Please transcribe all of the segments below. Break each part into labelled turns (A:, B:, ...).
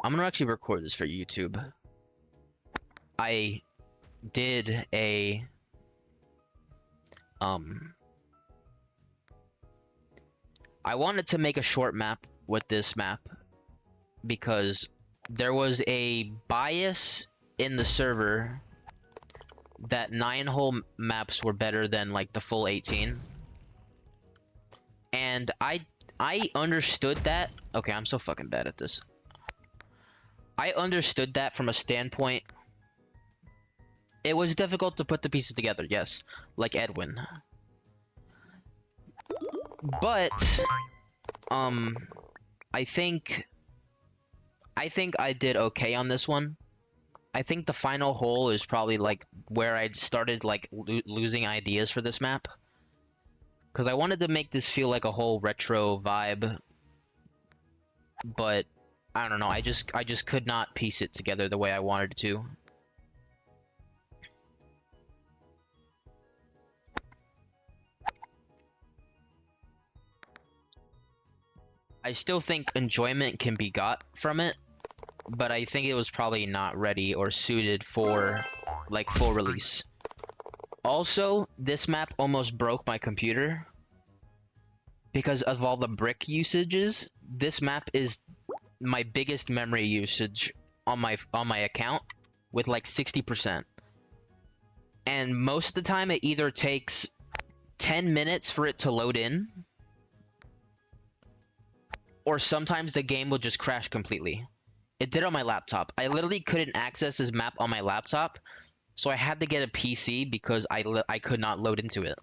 A: I'm gonna actually record this for YouTube. I did a I wanted to make a short map with this map because there was a bias in the server that 9-hole maps were better than like the full 18. And I understood that. Okay, I'm so fucking bad at this. I understood that from a standpoint. It was difficult to put the pieces together, yes, like Edwin. But I think I did okay on this one. I think the final hole is probably like where I started like losing ideas for this map. Because I wanted to make this feel like a whole retro vibe, but I don't know. I just could not piece it together the way I wanted to. I still think enjoyment can be got from it, but I think it was probably not ready or suited for like full release. Also, this map almost broke my computer because of all the brick usages. This map is my biggest memory usage on my account with like 60%. And most of the time it either takes 10 minutes for it to load in, or sometimes the game will just crash completely. It did on my laptop. I literally couldn't access this map on my laptop, so I had to get a PC because I could not load into it.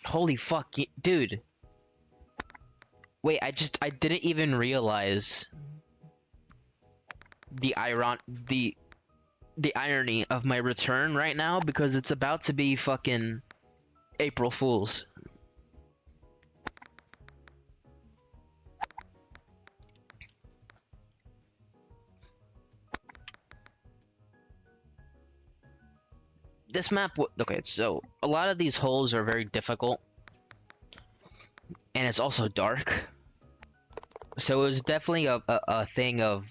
A: Holy fuck, dude. Wait, I didn't even realize the irony of my return right now, because it's about to be fucking April Fool's. This map, okay, so a lot of these holes are very difficult, and it's also dark. So it was definitely a thing of,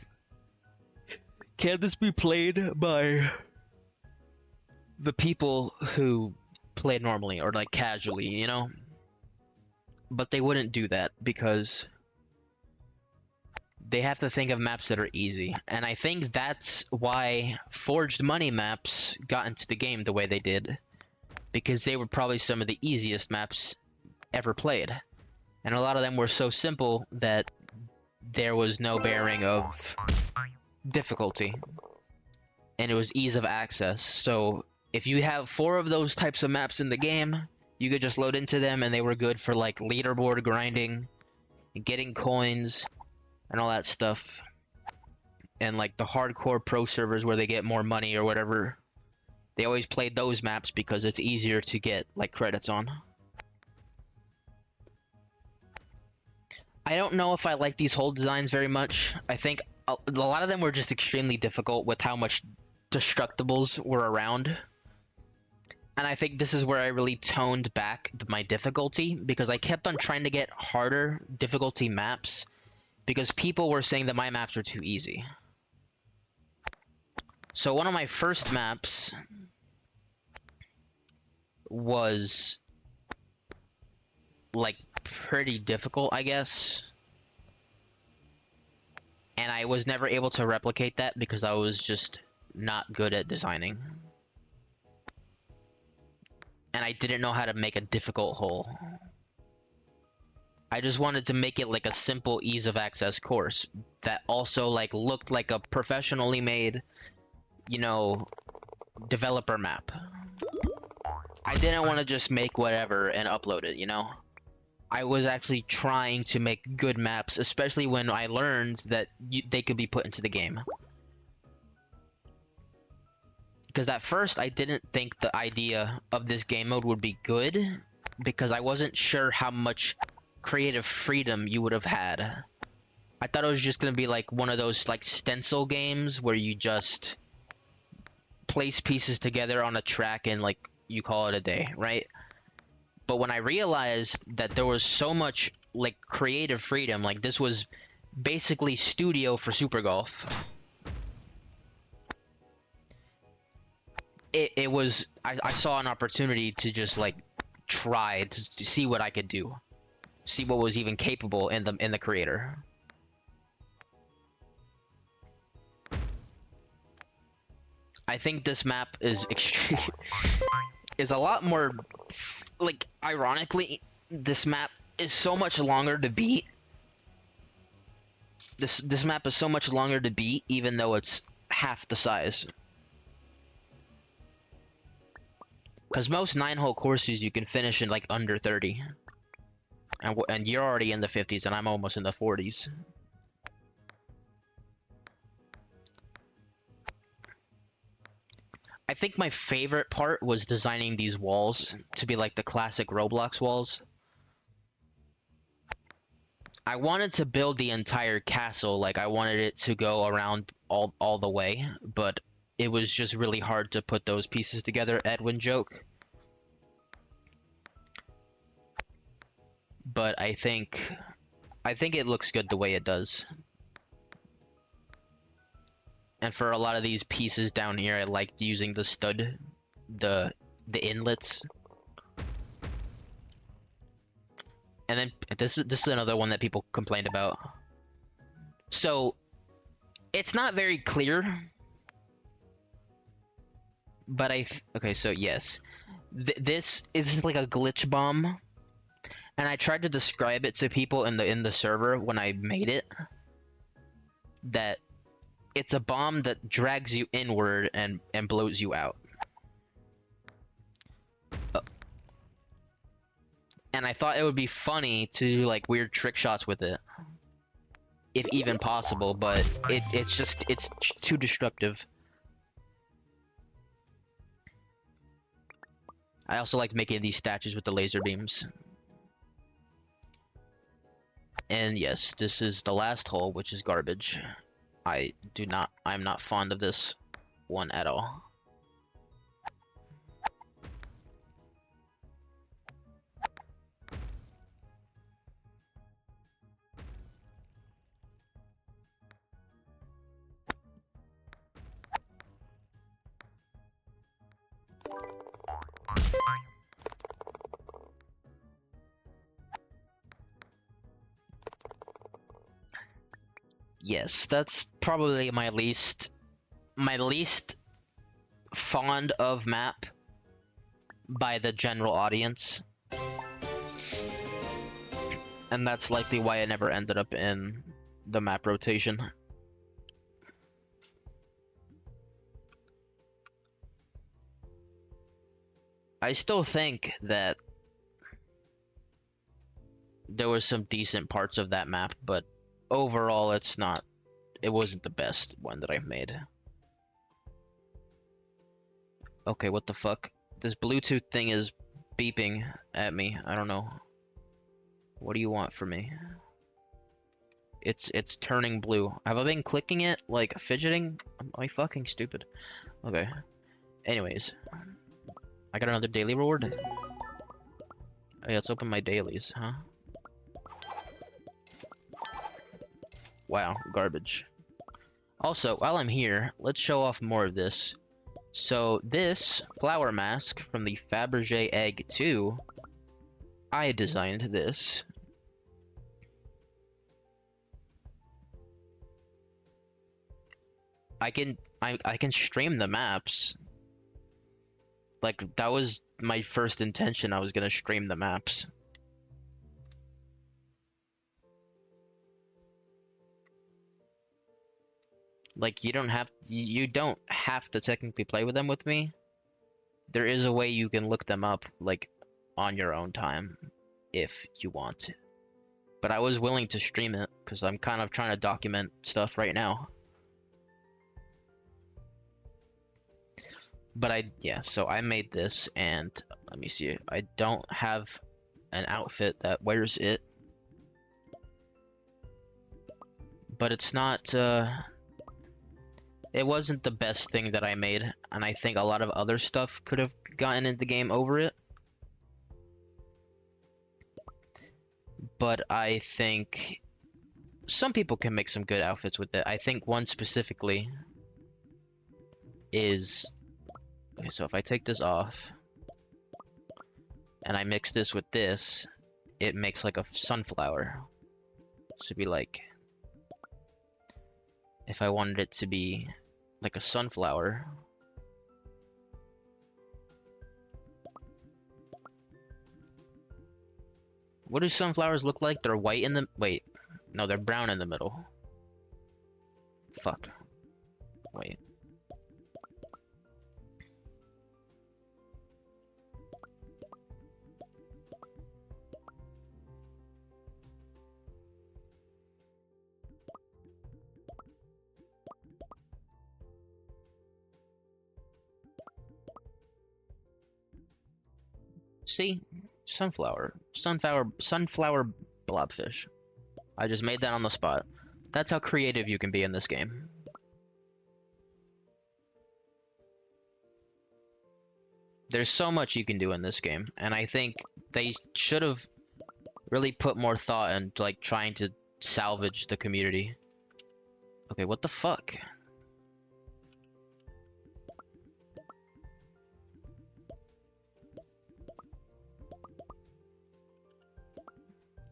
A: can this be played by the people who play normally or like casually, you know? But they wouldn't do that because they have to think of maps that are easy. And I think that's why Forged Money maps got into the game the way they did, because they were probably some of the easiest maps ever played. And a lot of them were so simple that there was no bearing of difficulty, and it was ease of access. So if you have 4 of those types of maps in the game, you could just load into them and they were good for like leaderboard grinding and getting coins and all that stuff. And like the hardcore pro servers where they get more money or whatever, they always played those maps because it's easier to get like credits on. I don't know if I like these hole designs very much. I think a lot of them were just extremely difficult with how much destructibles were around. And I think this is where I really toned back my difficulty, because I kept on trying to get harder difficulty maps because people were saying that my maps were too easy. So one of my first maps was like pretty difficult, I guess. And I was never able to replicate that because I was just not good at designing. And I didn't know how to make a difficult hole. I just wanted to make it like a simple ease of access course that also like looked like a professionally made, you know, developer map. I didn't want to just make whatever and upload it, you know? I was actually trying to make good maps, especially when I learned that they could be put into the game. Because at first I didn't think the idea of this game mode would be good, because I wasn't sure how much creative freedom you would have had. I thought it was just going to be like one of those like stencil games where you just place pieces together on a track and like you call it a day, right? But when I realized that there was so much like creative freedom, like this was basically studio for Super Golf. It was I saw an opportunity to just like try to see what I could do, see what was even capable in the creator. I think this map is extreme is a lot more like ironically this map is so much longer to beat. This map is so much longer to beat even though it's half the size. Because most 9-hole courses you can finish in like under 30. And you're already in the 50s and I'm almost in the 40s. I think my favorite part was designing these walls to be like the classic Roblox walls. I wanted to build the entire castle, like I wanted it to go around all the way, but it was just really hard to put those pieces together, Edwin joke. But I think it looks good the way it does. And for a lot of these pieces down here, I liked using the stud, the inlets. And then this is another one that people complained about. So it's not very clear, but okay, so yes, this is like a glitch bomb, and I tried to describe it to people in the server when I made it, that it's a bomb that drags you inward and blows you out. And I thought it would be funny to do like weird trick shots with it, if even possible, but it's too destructive. I also liked making these statues with the laser beams. And yes, this is the last hole, which is garbage. I'm not fond of this one at all. Yes, that's probably my least fond of map by the general audience. And that's likely why I never ended up in the map rotation. I still think that there was some decent parts of that map, but overall it wasn't the best one that I've made. Okay, what the fuck? This Bluetooth thing is beeping at me. I don't know. What do you want from me? It's turning blue. Have I been clicking it, like fidgeting? Am I fucking stupid? Okay. Anyways. I got another daily reward? Hey, let's open my dailies, huh? Wow, garbage. Also, while I'm here, let's show off more of this. So, this flower mask from the Fabergé Egg 2, I designed this. I can stream the maps. Like, that was my first intention, I was gonna stream the maps. Like, you don't have to technically play with them with me. There is a way you can look them up, like, on your own time, if you want to. But I was willing to stream it, because I'm kind of trying to document stuff right now. But yeah, so I made this, and let me see. I don't have an outfit that wears it. But it's not, it wasn't the best thing that I made, and I think a lot of other stuff could have gotten in the game over it. but I think some people can make some good outfits with it. I think one specifically is... Okay, so if I take this off and I mix this with this, it makes like a sunflower. So it'd be like... If I wanted it to be like a sunflower... What do sunflowers look like? They're white in the... Wait. No, they're brown in the middle. Fuck. Wait. See? Sunflower blobfish. I just made that on the spot. That's how creative you can be in this game. There's so much you can do in this game, and I think they should have really put more thought into like trying to salvage the community. Okay, what the fuck?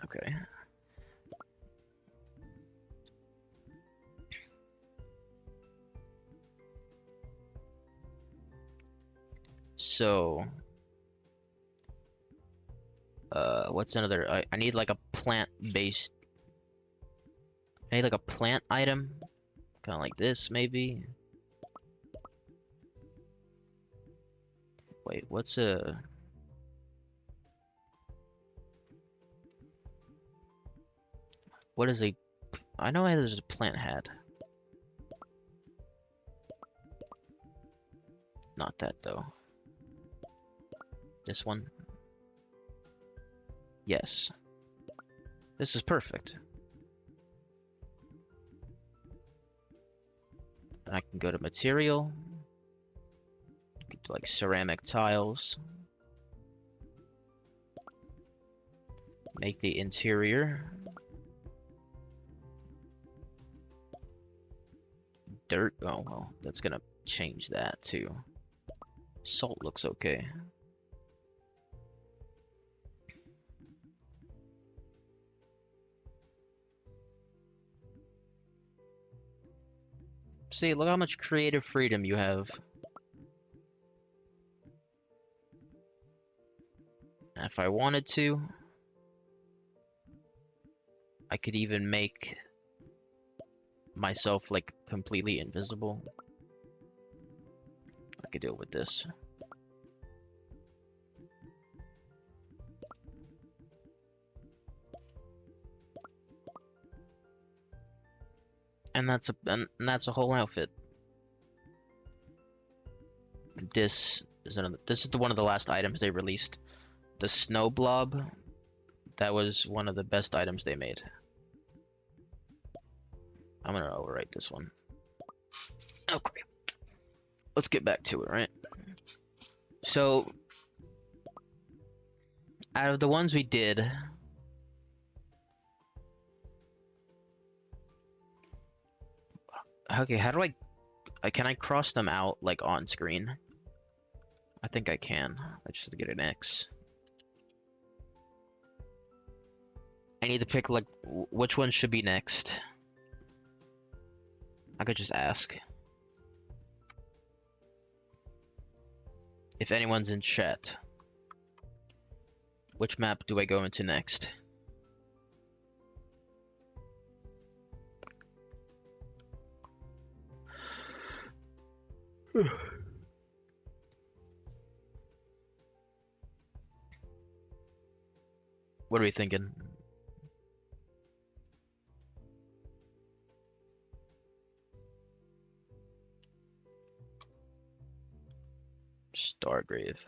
A: Okay. So, what's another? I need like a plant-based. I need like a plant item, kind of like this, maybe. Wait, what's a? What is a? I know there's a plant hat. Not that though. This one. Yes. This is perfect. And I can go to material. Get to like ceramic tiles. Make the interior. Dirt. Oh, well, that's gonna change that too. Salt looks okay. See, look how much creative freedom you have. And if I wanted to, I could even make myself like completely invisible. I could do it with this. And that's a whole outfit. This is one of the last items they released. The snow blob. That was one of the best items they made. I'm gonna overwrite this one. Okay. Let's get back to it, right? So, out of the ones we did, okay, how do can I cross them out like on screen? I think I can. I just have to get an X. I need to pick like which one should be next. I could just ask. If anyone's in chat, which map do I go into next? What are we thinking? Stargrave.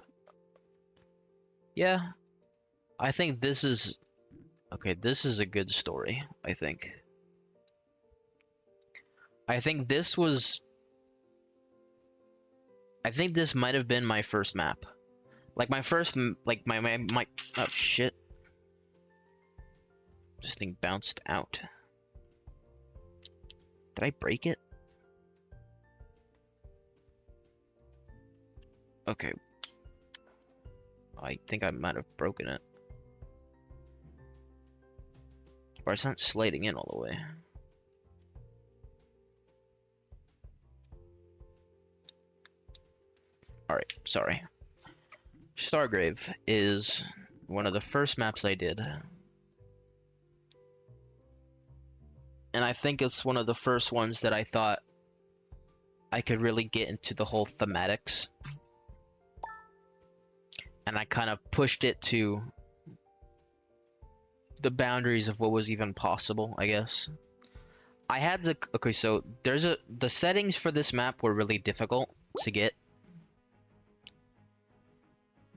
A: Yeah. I think this is... Okay, this is a good story, I think. I think this was... I think this might have been my first map. Like my first... Like my... Oh, shit. This thing bounced out. Did I break it? Okay. I think I might have broken it. Or it's not sliding in all the way. Alright, sorry. Stargrave is one of the first maps I did. And I think it's one of the first ones that I thought I could really get into the whole thematics. And I kind of pushed it to the boundaries of what was even possible, I guess. I had to, okay, so the settings for this map were really difficult to get.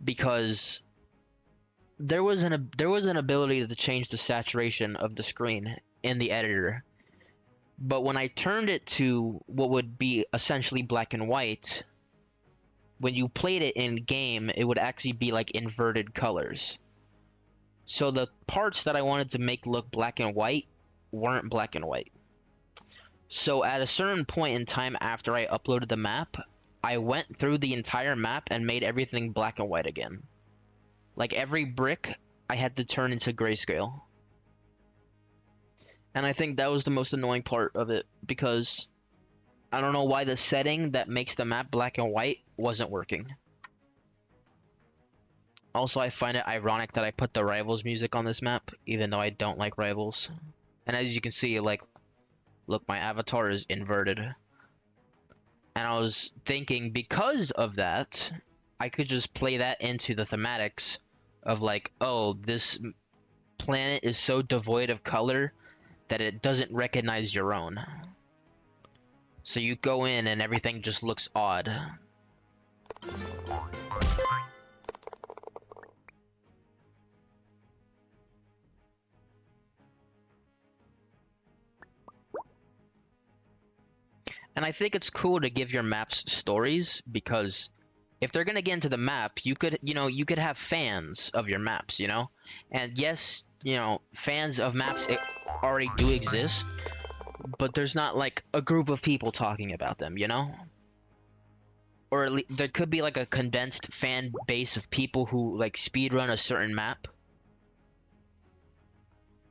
A: Because there was an ability to change the saturation of the screen in the editor. But when I turned it to what would be essentially black and white, when you played it in game, it would actually be like inverted colors. So the parts that I wanted to make look black and white weren't black and white. So at a certain point in time after I uploaded the map, I went through the entire map and made everything black and white again. Like every brick I had to turn into grayscale. And I think that was the most annoying part of it, because I don't know why the setting that makes the map black and white wasn't working. Also, I find it ironic that I put the Rivals music on this map, even though I don't like Rivals. And as you can see, like, look, my avatar is inverted. And I was thinking, because of that, I could just play that into the thematics of like, oh, this planet is so devoid of color that it doesn't recognize your own. So you go in and everything just looks odd. And I think it's cool to give your maps stories, because if they're gonna get into the map, you could have fans of your maps, you know? And yes, fans of maps already do exist, but there's not like a group of people talking about them, you know? Or at least there could be like a condensed fan base of people who like speedrun a certain map.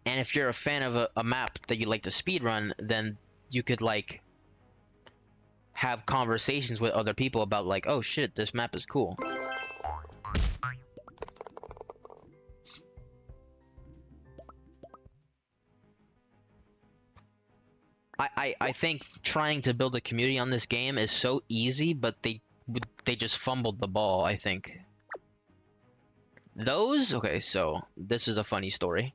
A: And if you're a fan of a map that you like to speedrun, then you could like have conversations with other people about like, oh shit, this map is cool. I think trying to build a community on this game is so easy, but they just fumbled the ball, I think. Okay, so this is a funny story.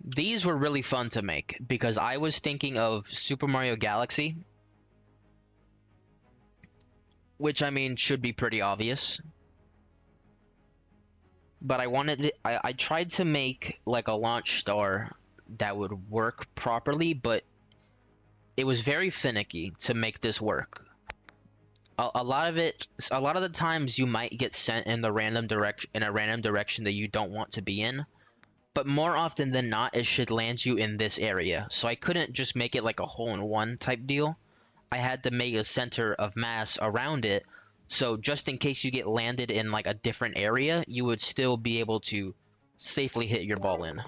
A: These were really fun to make because I was thinking of Super Mario Galaxy, which I mean should be pretty obvious. But I tried to make like a launch star that would work properly, but it was very finicky to make this work. A lot of the times you might get sent in a random direction that you don't want to be in, but more often than not it should land you in this area. So I couldn't just make it like a hole-in-one type deal. I had to make a center of mass around it, so just in case you get landed in like a different area, you would still be able to safely hit your ball in.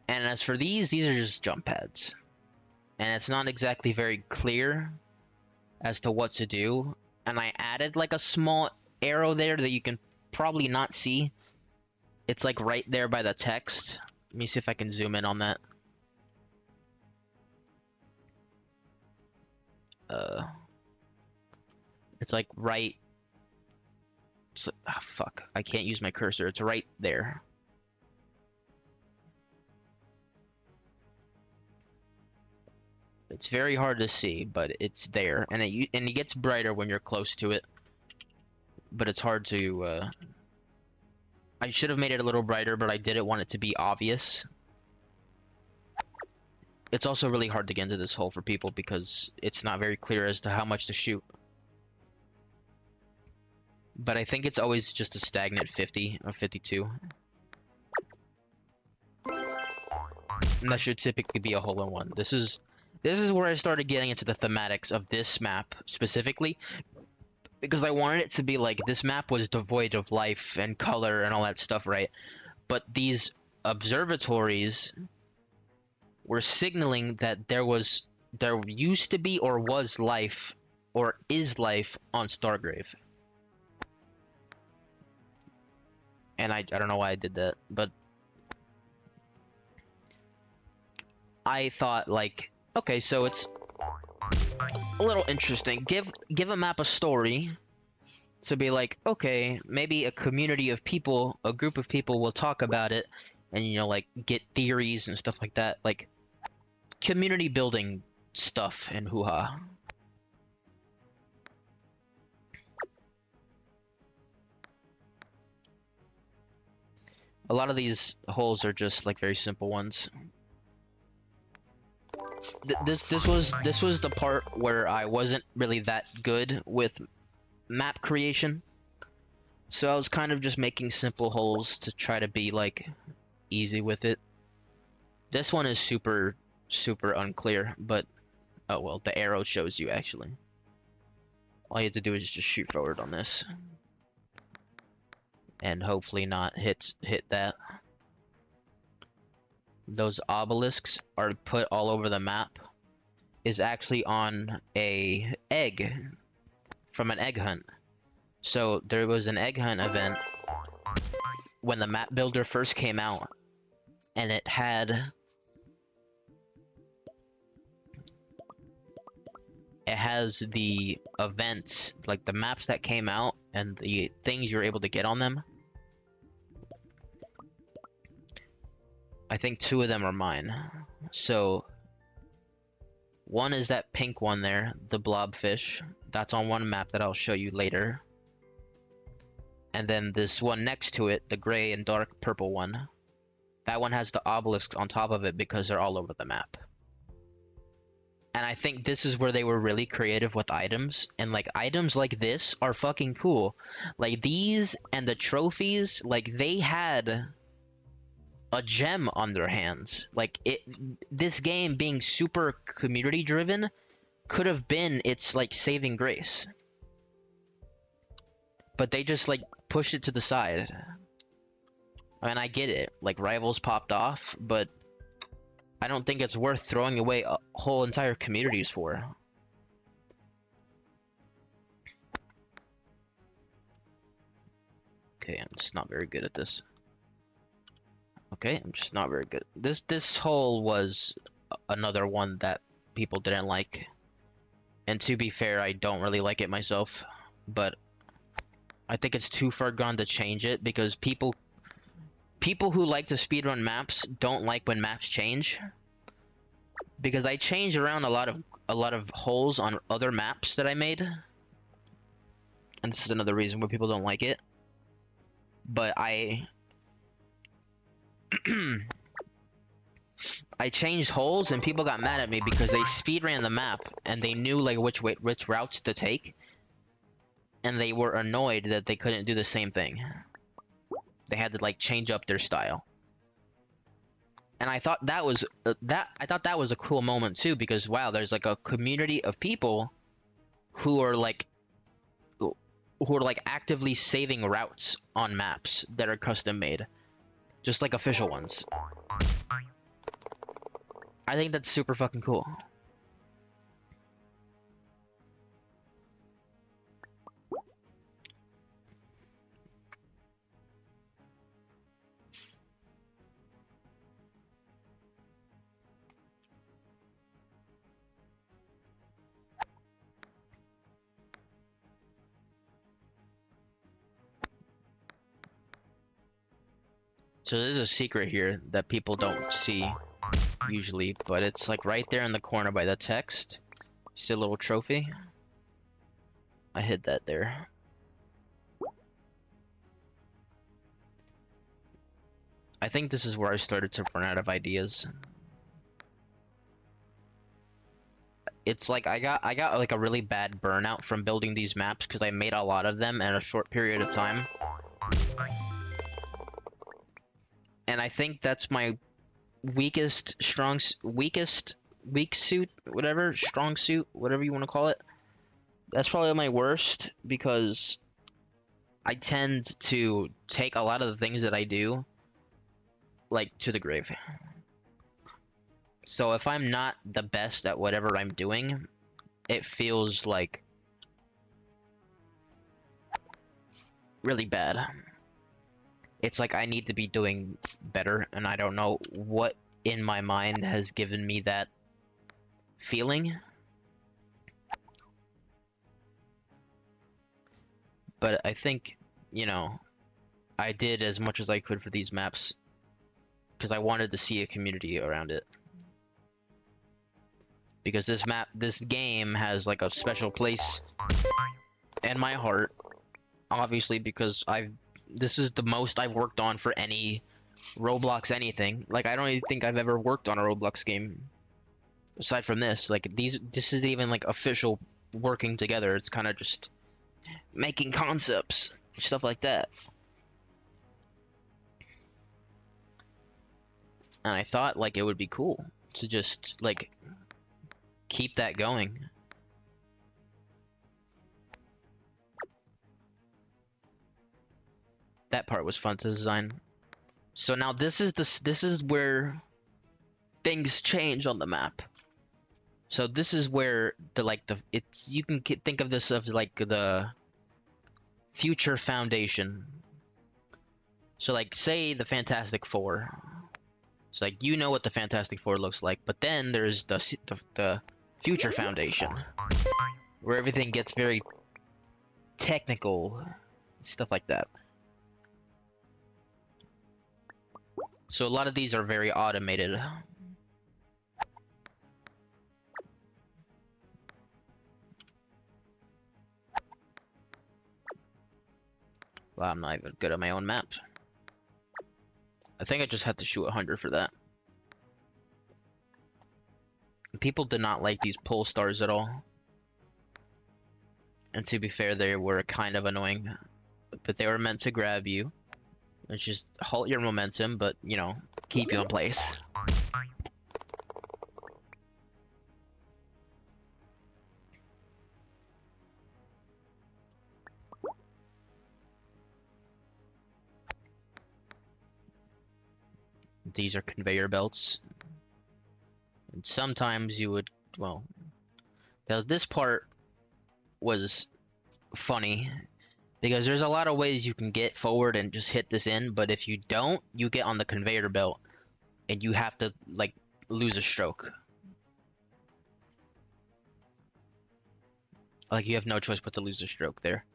A: And as for these are just jump pads. And it's not exactly very clear as to what to do. And I added like a small arrow there that you can probably not see. It's like right there by the text. Let me see if I can zoom in on that. It's like right... fuck, I can't use my cursor. It's right there. It's very hard to see, but it's there, and it gets brighter when you're close to it. But it's hard to. I should have made it a little brighter, but I didn't want it to be obvious. It's also really hard to get into this hole for people because it's not very clear as to how much to shoot. But I think it's always just a stagnant 50 or 52. And that should typically be a hole-in-one. This is where I started getting into the thematics of this map specifically, because I wanted it to be like this map was devoid of life and color and all that stuff, right? But these observatories were signaling that there used to be or was life or is life on Stargrave. And I don't know why I did that, but I thought, like, okay, so it's a little interesting. Give a map a story to be like, okay, maybe a community of people, a group of people will talk about it and, you know, like, get theories and stuff like that. Like, community building stuff and hoo-ha. A lot of these holes are just, like, very simple ones. This was the part where I wasn't really that good with map creation, so I was kind of just making simple holes to try to be like easy with it. This one is super unclear, but oh well, the arrow shows you actually. All you have to do is just shoot forward on this and hopefully not hit that. Those obelisks are put all over the map is actually on a egg from an egg hunt. So there was an egg hunt event when the map builder first came out, and it has the events, like the maps that came out and the things you're able to get on them. I think 2 of them are mine. So one is that pink one there, the blobfish. That's on one map that I'll show you later. And then this one next to it, the gray and dark purple one. That one has the obelisk on top of it because they're all over the map. And I think this is where they were really creative with items. And like items like this are fucking cool. Like these and the trophies, like they had a gem on their hands. Like this game being super community driven could have been its like saving grace. But they just like pushed it to the side. I mean, I get it. Like rivals popped off, but I don't think it's worth throwing away whole entire communities for. Okay, I'm just not very good at this. Okay, I'm just not very good. This hole was another one that people didn't like. And to be fair, I don't really like it myself. But I think it's too far gone to change it because people who like to speedrun maps don't like when maps change. Because I changed around a lot of holes on other maps that I made. And this is another reason why people don't like it. But I changed holes and people got mad at me because they speedran the map and they knew like which routes to take, and they were annoyed that they couldn't do the same thing. They had to like change up their style. And I thought that was a cool moment too, because wow, there's like a community of people who are like actively saving routes on maps that are custom made. Just like official ones. I think that's super fucking cool. So there's a secret here that people don't see usually, but it's like right there in the corner by the text. See a little trophy? I hid that there. I think this is where I started to run out of ideas. it's like I got like a really bad burnout from building these maps because I made a lot of them in a short period of time. And I think that's my weak suit, whatever, strong suit, whatever you want to call it. That's probably my worst because I tend to take a lot of the things that I do like to the grave. So if I'm not the best at whatever I'm doing, it feels like really bad. It's like I need to be doing better, and I don't know what in my mind has given me that feeling. But I think, you know, I did as much as I could for these maps because I wanted to see a community around it. Because this game has like a special place in my heart, obviously, because this is the most I've worked on for any Roblox anything. Like, I don't even think I've ever worked on a Roblox game aside from this. Like, this is even like official working together. It's kind of just making concepts, stuff like that. And I thought like it would be cool to just like keep that going. That part was fun to design. So now this is where things change on the map. So this is where you can think of this as like the future foundation. So like say the Fantastic Four. It's like you know what the Fantastic Four looks like, but then there's the future foundation where everything gets very technical, stuff like that. So a lot of these are very automated. Well, I'm not even good at my own map. I think I just had to shoot 100 for that. People did not like these pole stars at all. And to be fair, they were kind of annoying. But they were meant to grab you. And just halt your momentum, but, you know, keep you in place. These are conveyor belts. And sometimes you would, well, this part was funny because there's a lot of ways you can get forward and just hit this in, but if you don't, you get on the conveyor belt and you have to like lose a stroke. Like you have no choice but to lose a stroke there.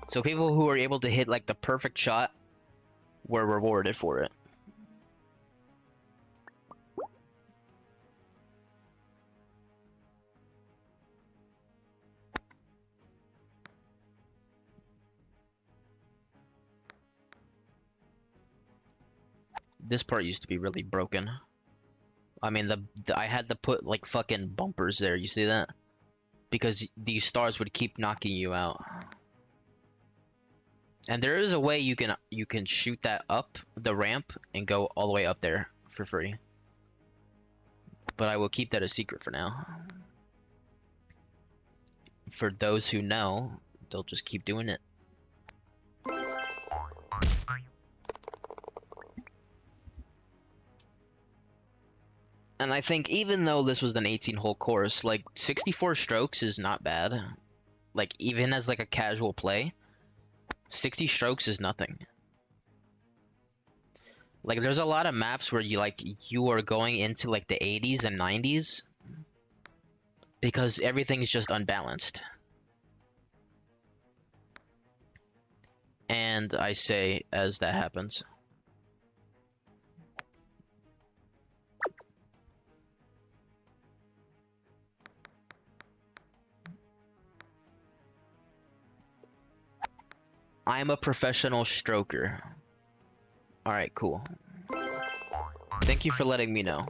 A: So people who were able to hit like the perfect shot were rewarded for it. This part used to be really broken. I mean, I had to put like fucking bumpers there. You see that? Because these stars would keep knocking you out. And there is a way you can shoot that up the ramp and go all the way up there for free. But I will keep that a secret for now. For those who know, they'll just keep doing it. And I think even though this was an 18-hole course, like 64 strokes is not bad. Like even as like a casual play, 60 strokes is nothing. Like there's a lot of maps where you are going into like the 80s and 90s because everything's just unbalanced. And I say as that happens. I'm a professional stroker. Alright, cool. Thank you for letting me know.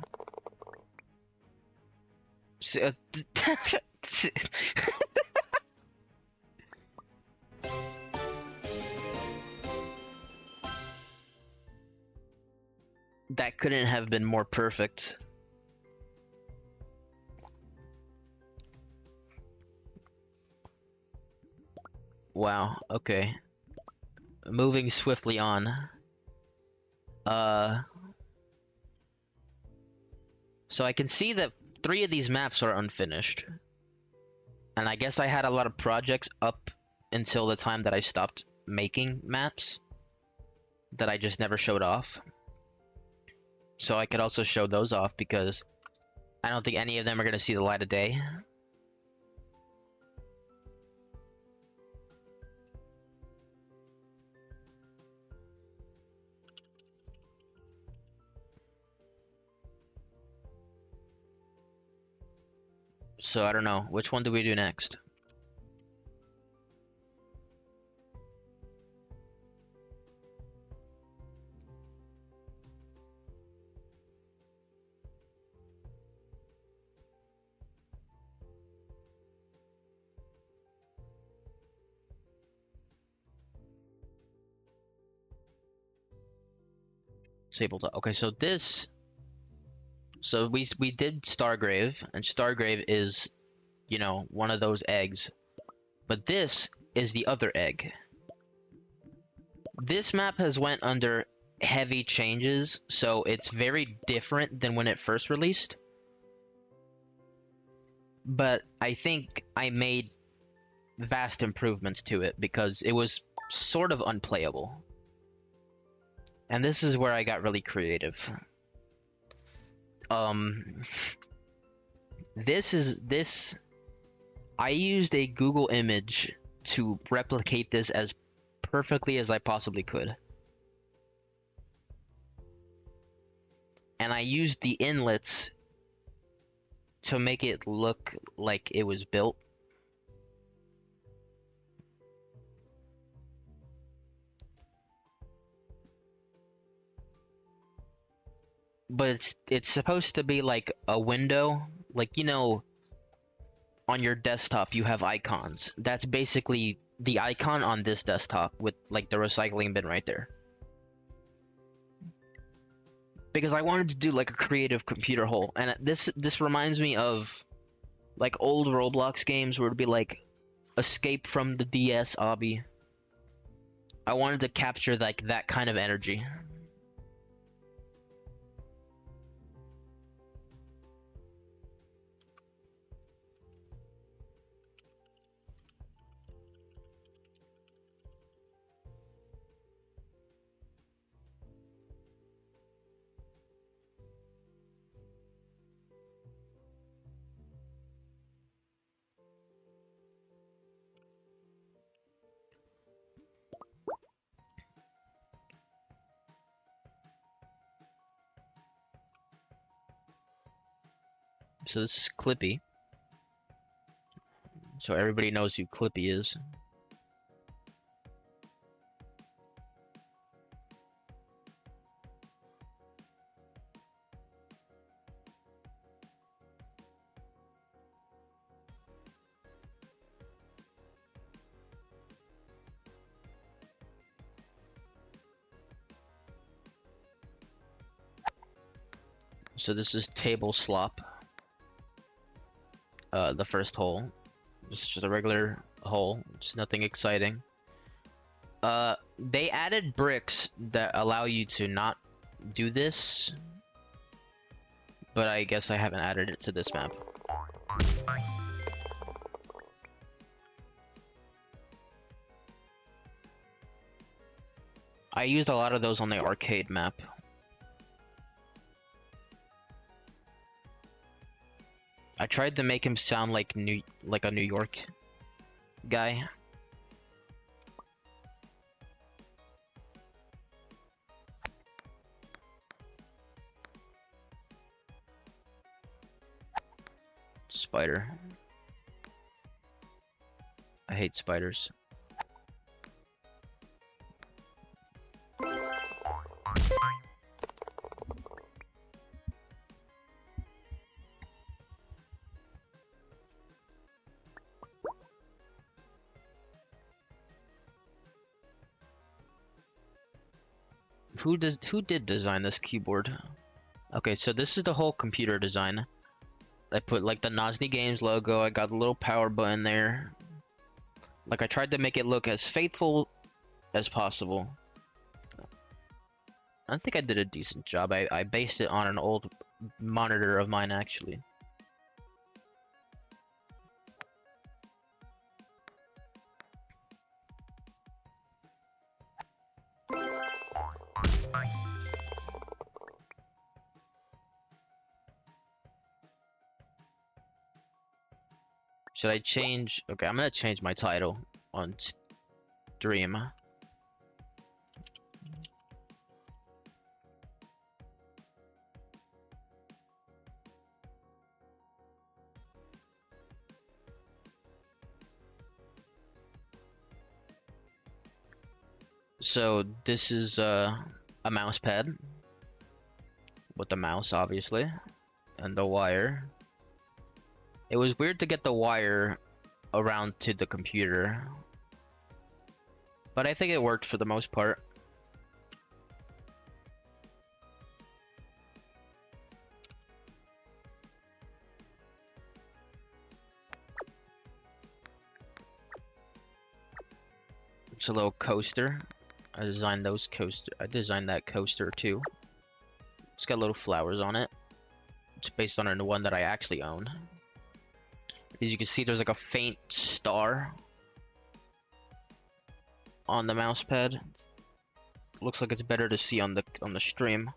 A: That couldn't have been more perfect. Wow, okay. Moving swiftly on. So I can see that 3 of these maps are unfinished. And I guess I had a lot of projects up until the time that I stopped making maps that I just never showed off. So I could also show those off because I don't think any of them are going to see the light of day. So I don't know. Which one do we do next? Disable. Okay, so this. So we did Stargrave, and Stargrave is, you know, one of those eggs. But this is the other egg. This map has went under heavy changes, so it's very different than when it first released. But I think I made vast improvements to it because it was sort of unplayable. And this is where I got really creative. This I used a Google image to replicate this as perfectly as I possibly could. And I used the inlets to make it look like it was built. But it's supposed to be like a window, like, you know, on your desktop you have icons. That's basically the icon on this desktop with like the recycling bin right there. Because I wanted to do like a creative computer hole, and this reminds me of like old Roblox games where it'd be like escape from the DS obby. I wanted to capture like that kind of energy. So this is Clippy. So everybody knows who Clippy is. So this is Table Slop. The first hole. It's just a regular hole. It's nothing exciting. They added bricks that allow you to not do this, but I guess I haven't added it to this map. I used a lot of those on the arcade map. I tried to make him sound like a New York guy. Spider. I hate spiders. who did design this keyboard? Okay, so this is the whole computer design. I put like the Nosny Games logo. I got the little power button there. Like I tried to make it look as faithful as possible. I think I did a decent job. I based it on an old monitor of mine actually. Should I change? Okay, I'm gonna change my title on stream. So this is a mouse pad with the mouse, obviously, and the wire. It was weird to get the wire around to the computer, but I think it worked for the most part. It's a little coaster. I designed that coaster too. It's got little flowers on it. It's based on the one that I actually own. As you can see, there's like a faint star on the mouse pad. Looks like it's better to see on the stream.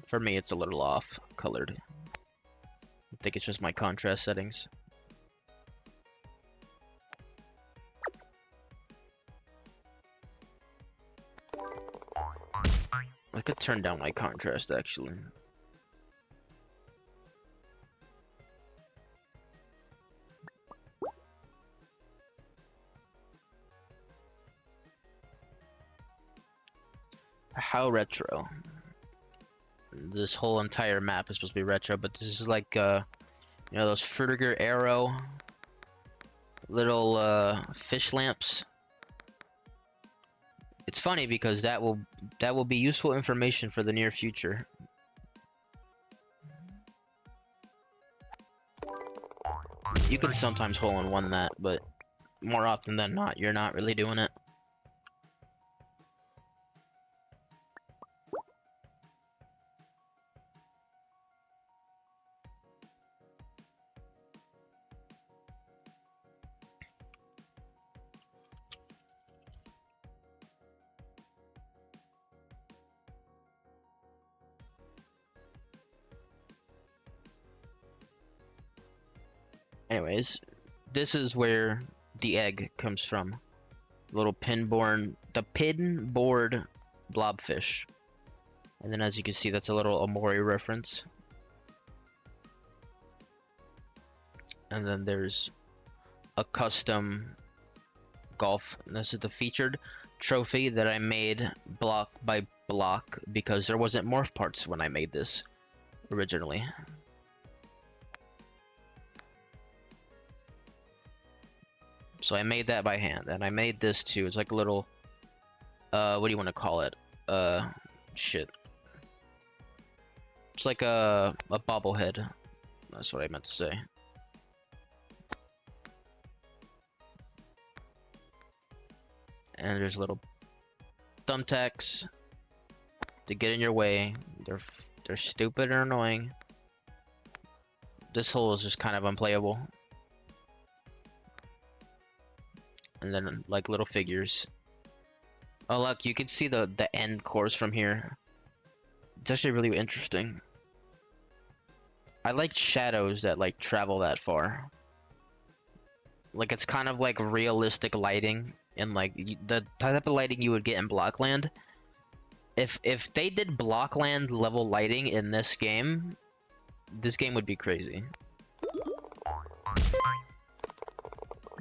A: For me, it's a little off colored. I think it's just my contrast settings. I could turn down my contrast actually. How retro? This whole entire map is supposed to be retro, but this is like you know, those Frutiger Arrow little fish lamps. It's funny because that will be useful information for the near future. You can sometimes hole-in-one that, but more often than not, you're not really doing it. Anyways, this is where the egg comes from. The pinboard blobfish. And then as you can see, that's a little Omori reference. And then there's a custom golf. And this is the featured trophy that I made block by block because there wasn't morph parts when I made this originally. So I made that by hand, and I made this too. It's like a little, what do you want to call it? Shit. It's like a bobblehead. That's what I meant to say. And there's little thumbtacks to get in your way. They're stupid and annoying. This hole is just kind of unplayable. And then like little figures. Oh look, you can see the end course from here. It's actually really interesting. I like shadows that like travel that far. Like it's kind of like realistic lighting and like the type of lighting you would get in Blockland. If they did Blockland level lighting in this game would be crazy.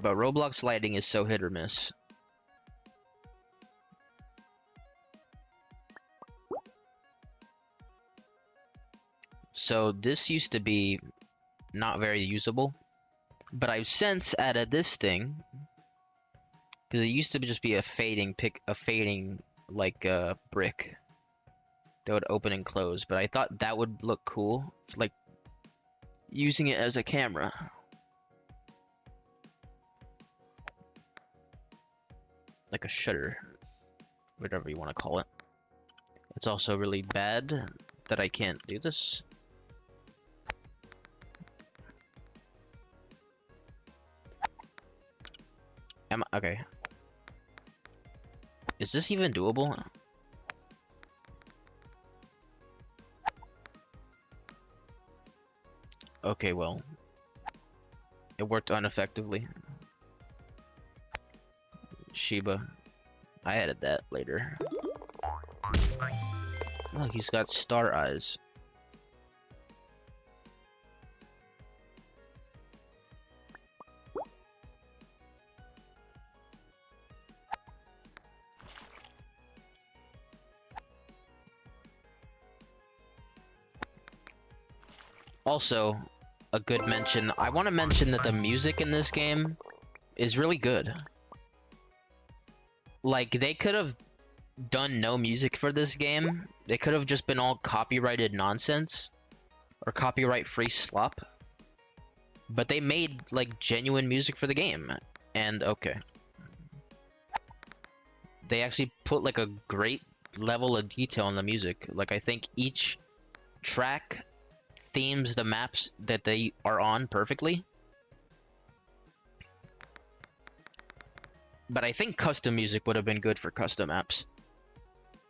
A: But Roblox lighting is so hit or miss. So this used to be not very usable, but I've since added this thing Because it used to just be a fading like brick that would open and close, but I thought that would look cool, like using it as a camera. Like a shutter, whatever you want to call it. It's also really bad that I can't do this. Okay. Is this even doable? Okay, well. It worked ineffectively. Shiba. I added that later. Look, he's got star eyes. Also, a good mention. I want to mention that the music in this game is really good. Like, they could have done no music for this game. They could have just been all copyrighted nonsense or copyright free slop. But they made like genuine music for the game. And okay. They actually put like a great level of detail in the music. Like, I think each track themes the maps that they are on perfectly. But I think custom music would have been good for custom maps.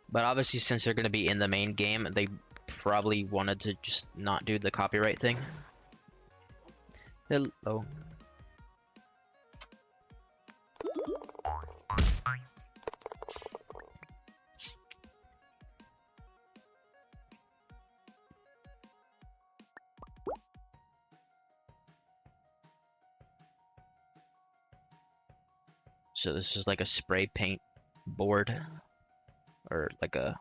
A: But obviously, since they're going to be in the main game, they probably wanted to just not do the copyright thing. Hello. So this is like a spray paint board, or like a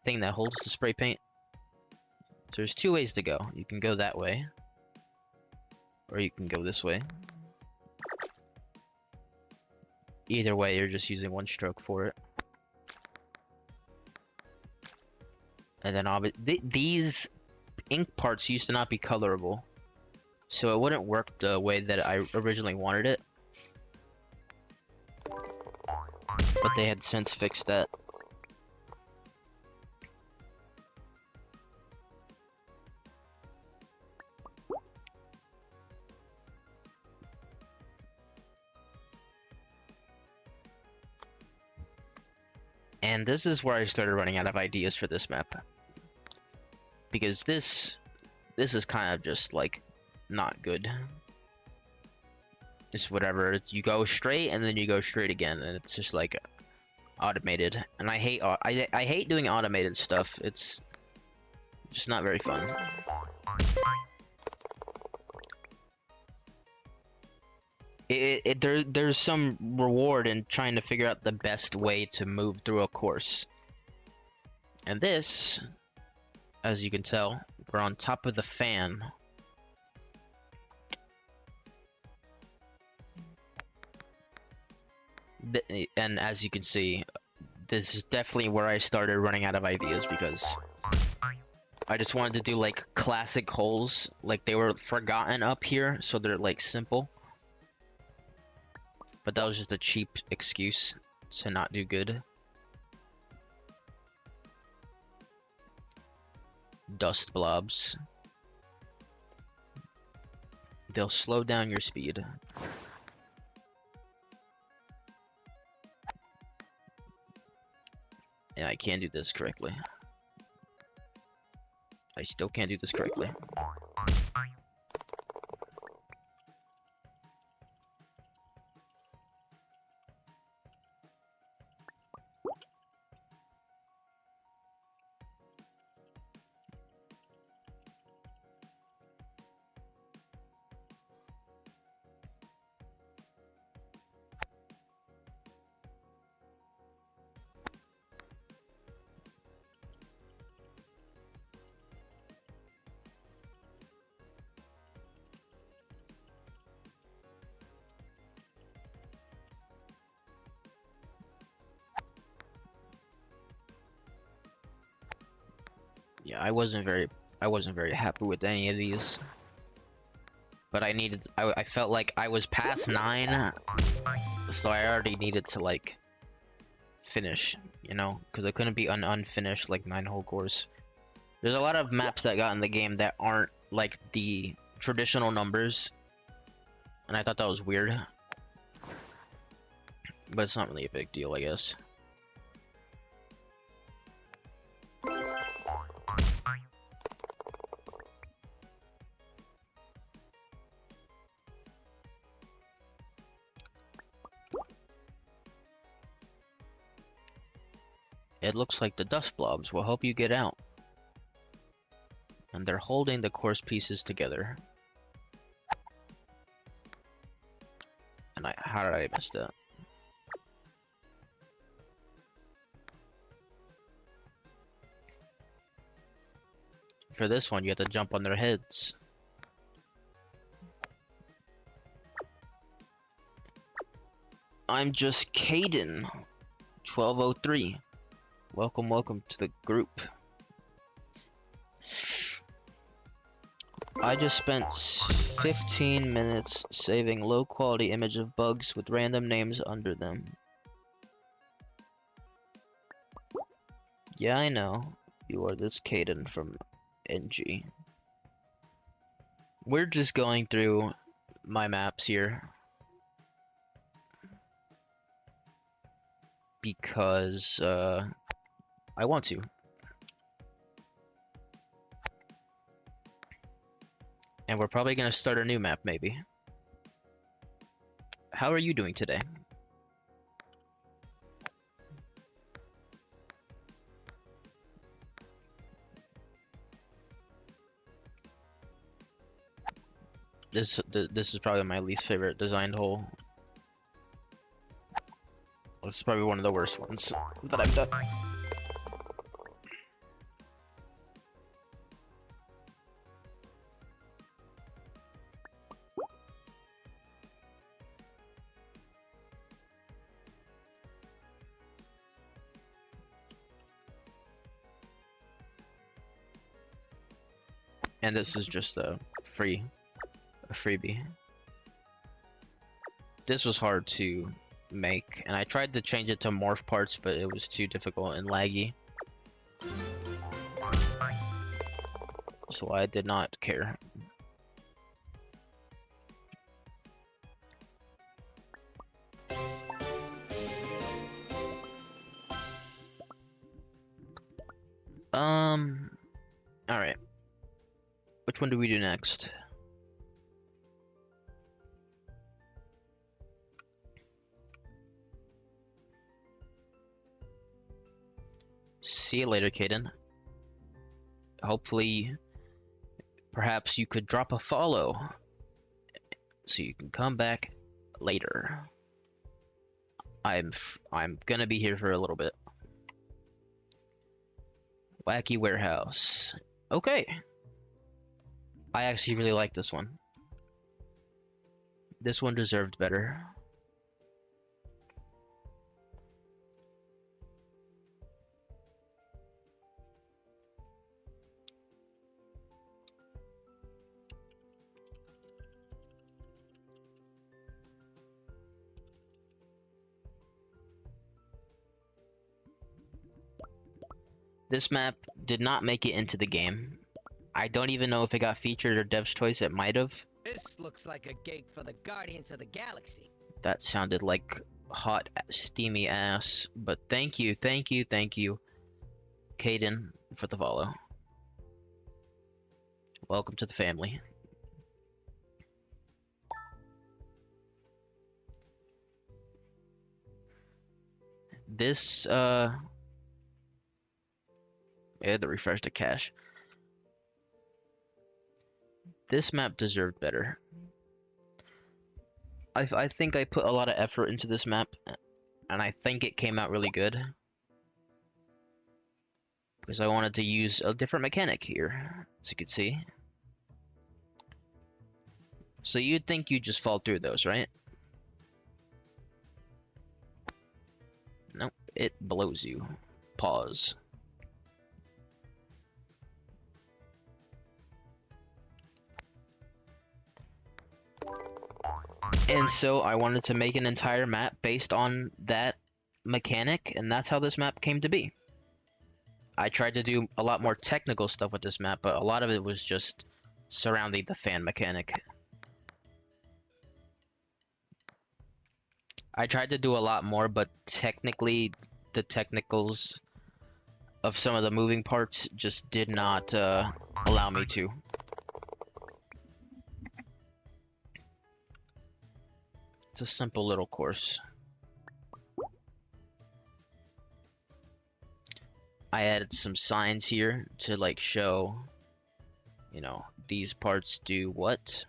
A: thing that holds the spray paint. So there's two ways to go. You can go that way, or you can go this way. Either way, you're just using one stroke for it. And then these ink parts used to not be colorable, so it wouldn't work the way that I originally wanted it. But they had since fixed that. And this is where I started running out of ideas for this map. Because this is kind of just like not good. Just whatever. You go straight and then you go straight again, and it's just like automated. And I hate doing automated stuff. It's just not very fun. There's some reward in trying to figure out the best way to move through a course. And this, as you can tell, we're on top of the fan. And as you can see, this is definitely where I started running out of ideas, because I just wanted to do like classic holes, like they were forgotten up here, so they're like simple. But that was just a cheap excuse to not do good. Dust blobs. They'll slow down your speed. And I can't do this correctly. I still can't do this correctly. Yeah, I wasn't very happy with any of these. But I felt like I was past 9, so I already needed to like finish, you know, because I couldn't be unfinished like 9 whole course. There's a lot of maps that got in the game that aren't like the traditional numbers, and I thought that was weird. But it's not really a big deal, I guess. It looks like the dust blobs will help you get out. And they're holding the course pieces together. And how did I miss that? For this one, you have to jump on their heads. I'm just Caden, 1203. Welcome to the group. I just spent 15 minutes saving low quality image of bugs with random names under them. Yeah, I know. You are this Caden from NG. We're just going through my maps here. Because, I want to. And we're probably gonna start a new map, maybe. How are you doing today? This is probably my least favorite designed hole. This is probably one of the worst ones that I've done. And this is just a freebie. This was hard to make, and I tried to change it to morph parts, but it was too difficult and laggy. So I did not care. Alright. Which one do we do next? See you later, Caden. Hopefully, perhaps you could drop a follow so you can come back later. I'm gonna be here for a little bit. Wacky Warehouse. Okay. I actually really like this one. This one deserved better. This map did not make it into the game. I don't even know if it got featured or Dev's Choice. It might have.
B: This looks like a gig for the Guardians of the Galaxy.
A: That sounded like hot, steamy ass. But thank you, Caden, for the follow. Welcome to the family. This, yeah, the refresh to cache. This map deserved better. I think I put a lot of effort into this map, and I think it came out really good. Because I wanted to use a different mechanic here, as you can see. So you'd think you'd just fall through those, right? Nope, it blows you. Pause. And so I wanted to make an entire map based on that mechanic, and that's how this map came to be. I tried to do a lot more technical stuff with this map, but a lot of it was just surrounding the fan mechanic. I tried to do a lot more, but technically the technicals of some of the moving parts just did not allow me to. It's a simple little course. I added some signs here to like show, you know, these parts do what.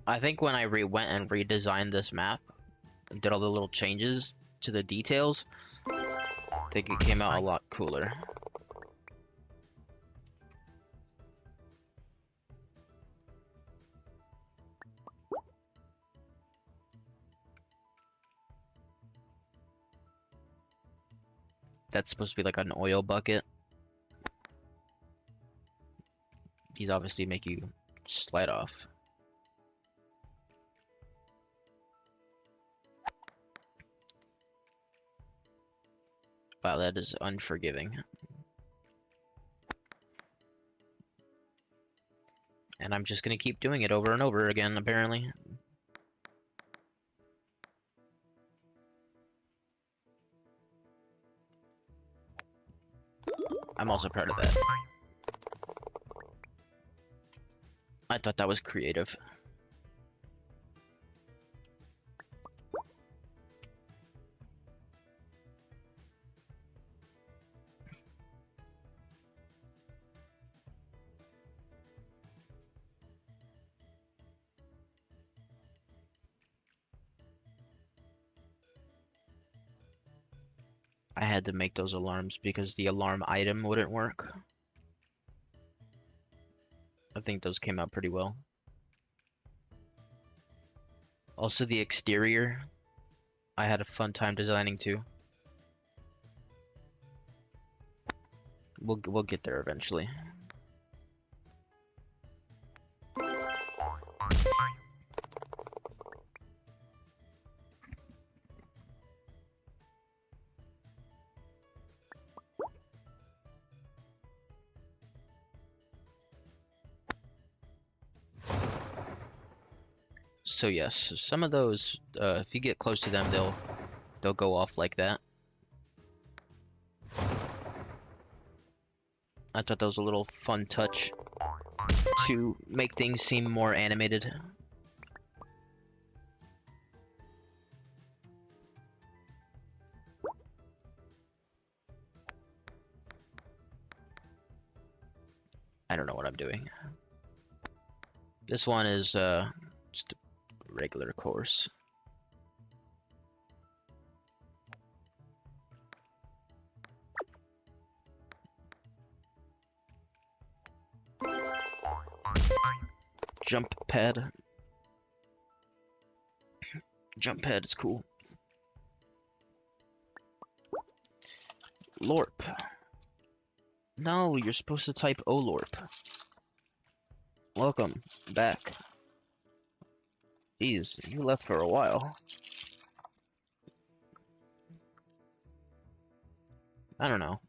A: I think when I went and redesigned this map and did all the little changes to the details, I think it came out a lot cooler. That's supposed to be like an oil bucket. These obviously make you slide off. Wow, that is unforgiving. And I'm just gonna keep doing it over and over again, apparently. I'm also proud of that. I thought that was creative. I had to make those alarms because the alarm item wouldn't work. I think those came out pretty well. Also the exterior, I had a fun time designing too. We'll get there eventually. So yes, some of those, if you get close to them, they'll go off like that. I thought that was a little fun touch to make things seem more animated. I don't know what I'm doing. This one is just a regular course. Jump pad. Jump pad is cool. LORP. No, you're supposed to type OLORP. Welcome back. Jeez, you left for a while. I don't know.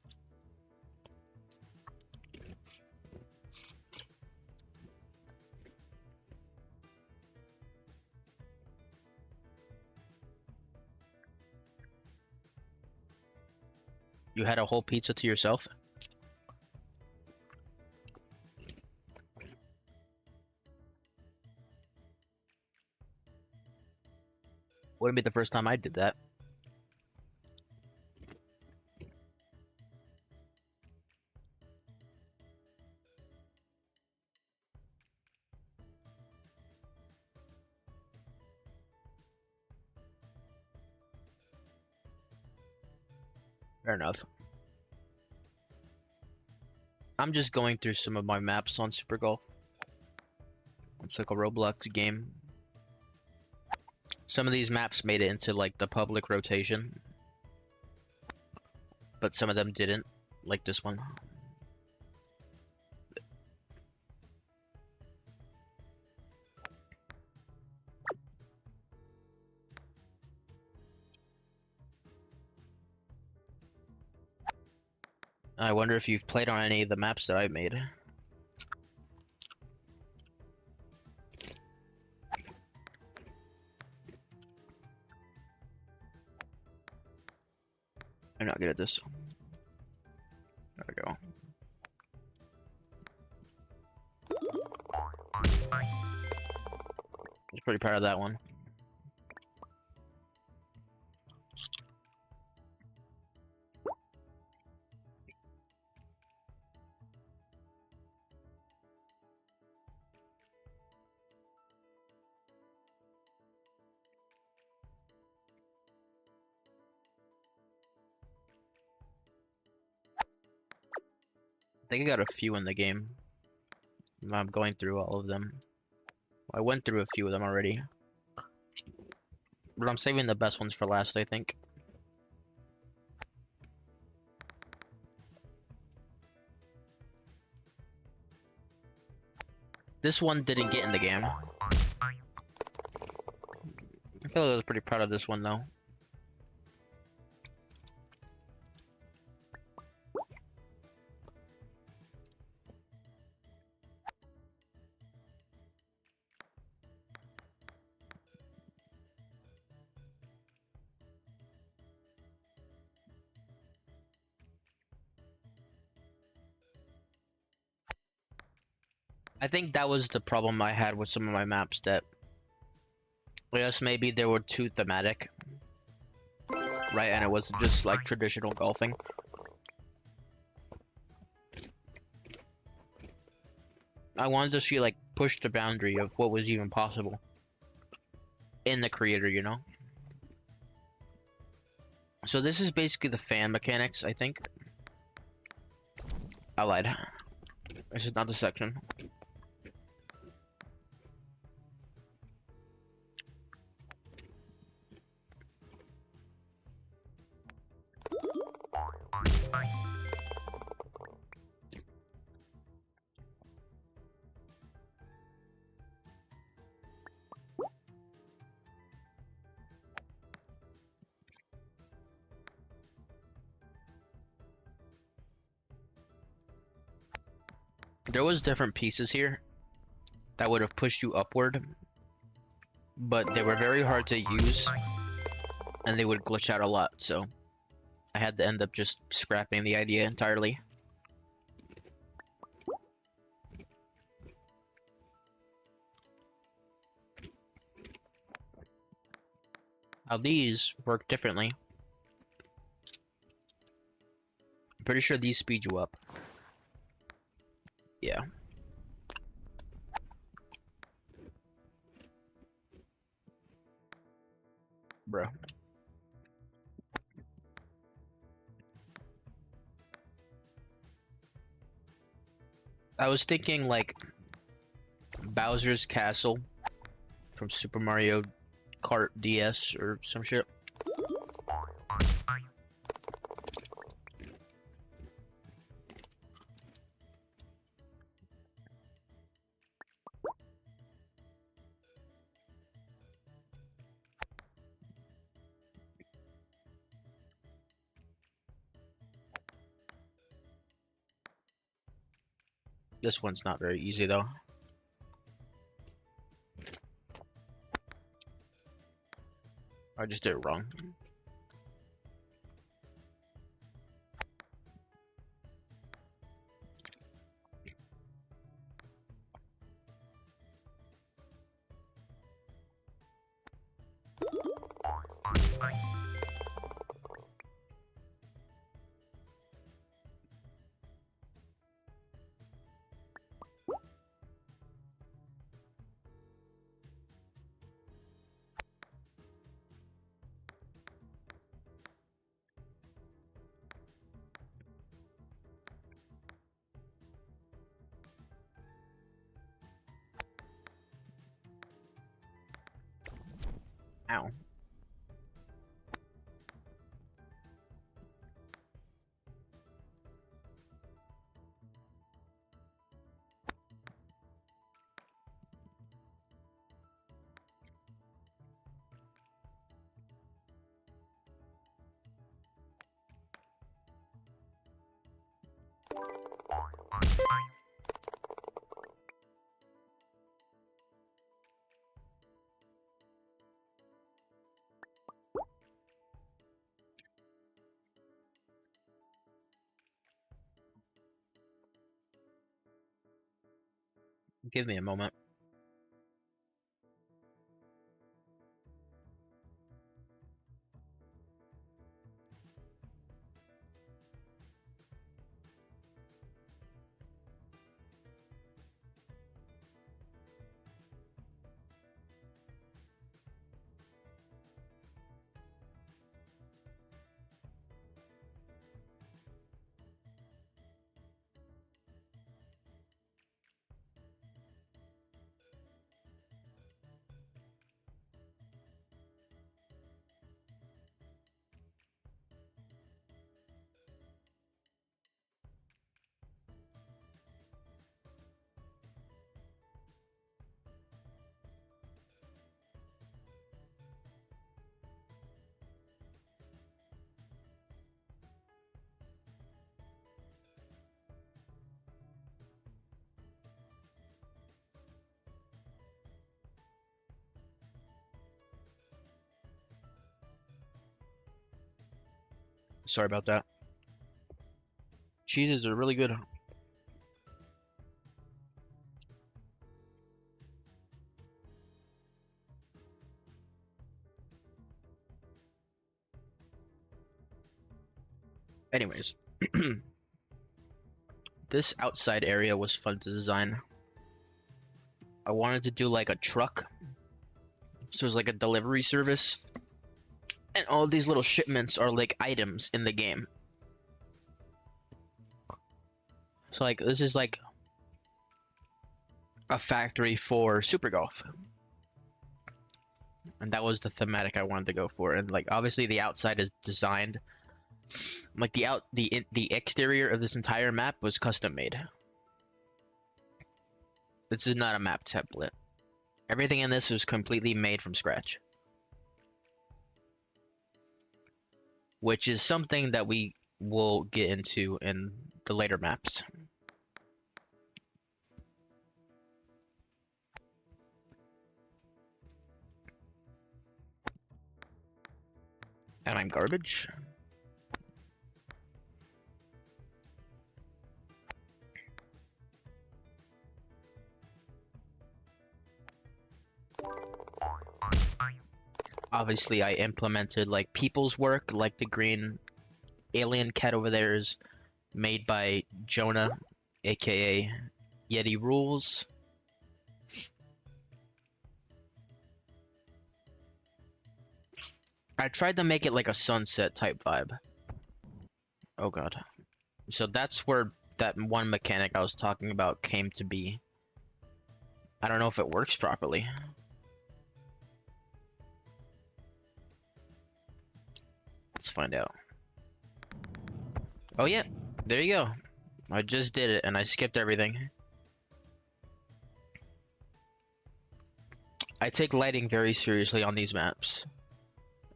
A: You had a whole pizza to yourself? Wouldn't be the first time I did that. Fair enough. I'm just going through some of my maps on Super Golf. It's like a Roblox game. Some of these maps made it into like the public rotation, but some of them didn't, like this one. I wonder if you've played on any of the maps that I made. I'm not good at this. There we go. I'm pretty proud of that one. I think I got a few in the game. I'm going through all of them. I went through a few of them already. But I'm saving the best ones for last, I think. This one didn't get in the game. I feel like I was pretty proud of this one though. I think that was the problem I had with some of my maps, that I guess maybe they were too thematic, right? And it wasn't just like traditional golfing. I wanted to see like push the boundary of what was even possible in the creator, you know? So this is basically the fan mechanics, I think. I lied. This is not the section. There was different pieces here that would have pushed you upward, but they were very hard to use and they would glitch out a lot, so I had to end up just scrapping the idea entirely. Now these work differently. I'm pretty sure these speed you up. Yeah. Bro. I was thinking like Bowser's Castle from Super Mario Kart DS or some shit. This one's not very easy though. I just did it wrong. Ow. Give me a moment. Sorry about that. Cheeses are really good. Anyways, this outside area was fun to design. I wanted to do like a truck, so it's like a delivery service, and all of these little shipments are like items in the game. So like this is like a factory for Super Golf, and that was the thematic I wanted to go for. And like obviously the outside is designed, like the exterior of this entire map was custom made. This is not a map template. Everything in this was completely made from scratch, which is something that we will get into in the later maps. And I'm garbage. Obviously, I implemented like people's work, like the green alien cat over there is made by Jonah, aka Yeti Rules. I tried to make it like a sunset type vibe. Oh god. So that's where that one mechanic I was talking about came to be. I don't know if it works properly. Let's find out. Oh yeah, there you go. I just did it and I skipped everything. I take lighting very seriously on these maps.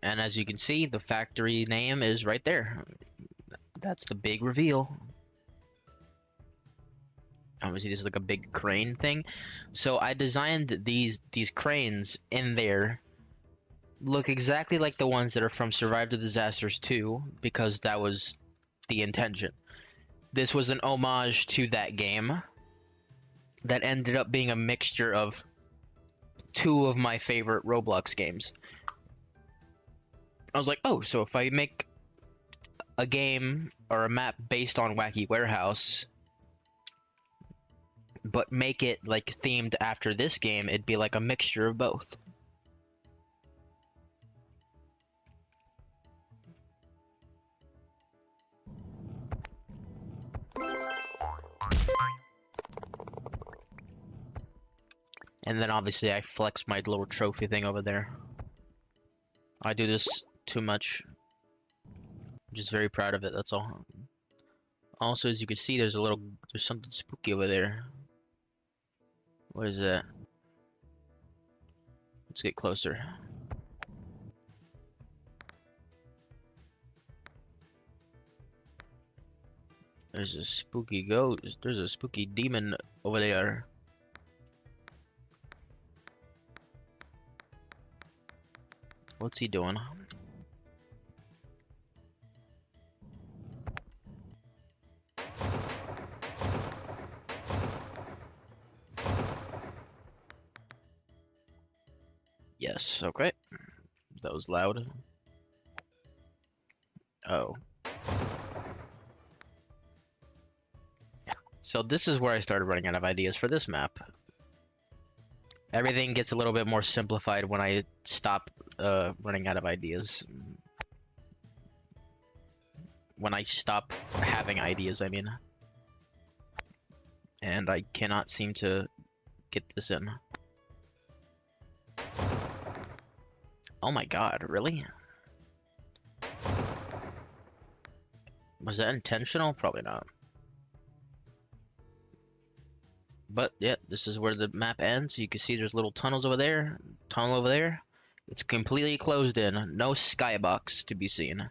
A: And as you can see, the factory name is right there. That's the big reveal. Obviously, this is like a big crane thing. So I designed these cranes in there look exactly like the ones that are from Survive the Disasters 2, because that was the intention. This was an homage to that game that ended up being a mixture of two of my favorite Roblox games. I was like, oh, so if I make a game or a map based on Wacky Warehouse, but make it like themed after this game, it'd be like a mixture of both. And then obviously I flex my little trophy thing over there. I do this too much. I'm just very proud of it, that's all. Also, as you can see, there's something spooky over there. What is that? Let's get closer. There's a spooky ghost. There's a spooky demon over there. What's he doing? Yes, okay. That was loud. Oh. So this is where I started running out of ideas for this map. Everything gets a little bit more simplified when I stop running out of ideas. When I stop having ideas, I mean. And I cannot seem to get this in. Oh my god, really? Was that intentional? Probably not. But yeah, this is where the map ends. You can see there's little tunnels over there, tunnel over there. It's completely closed in. No skybox to be seen.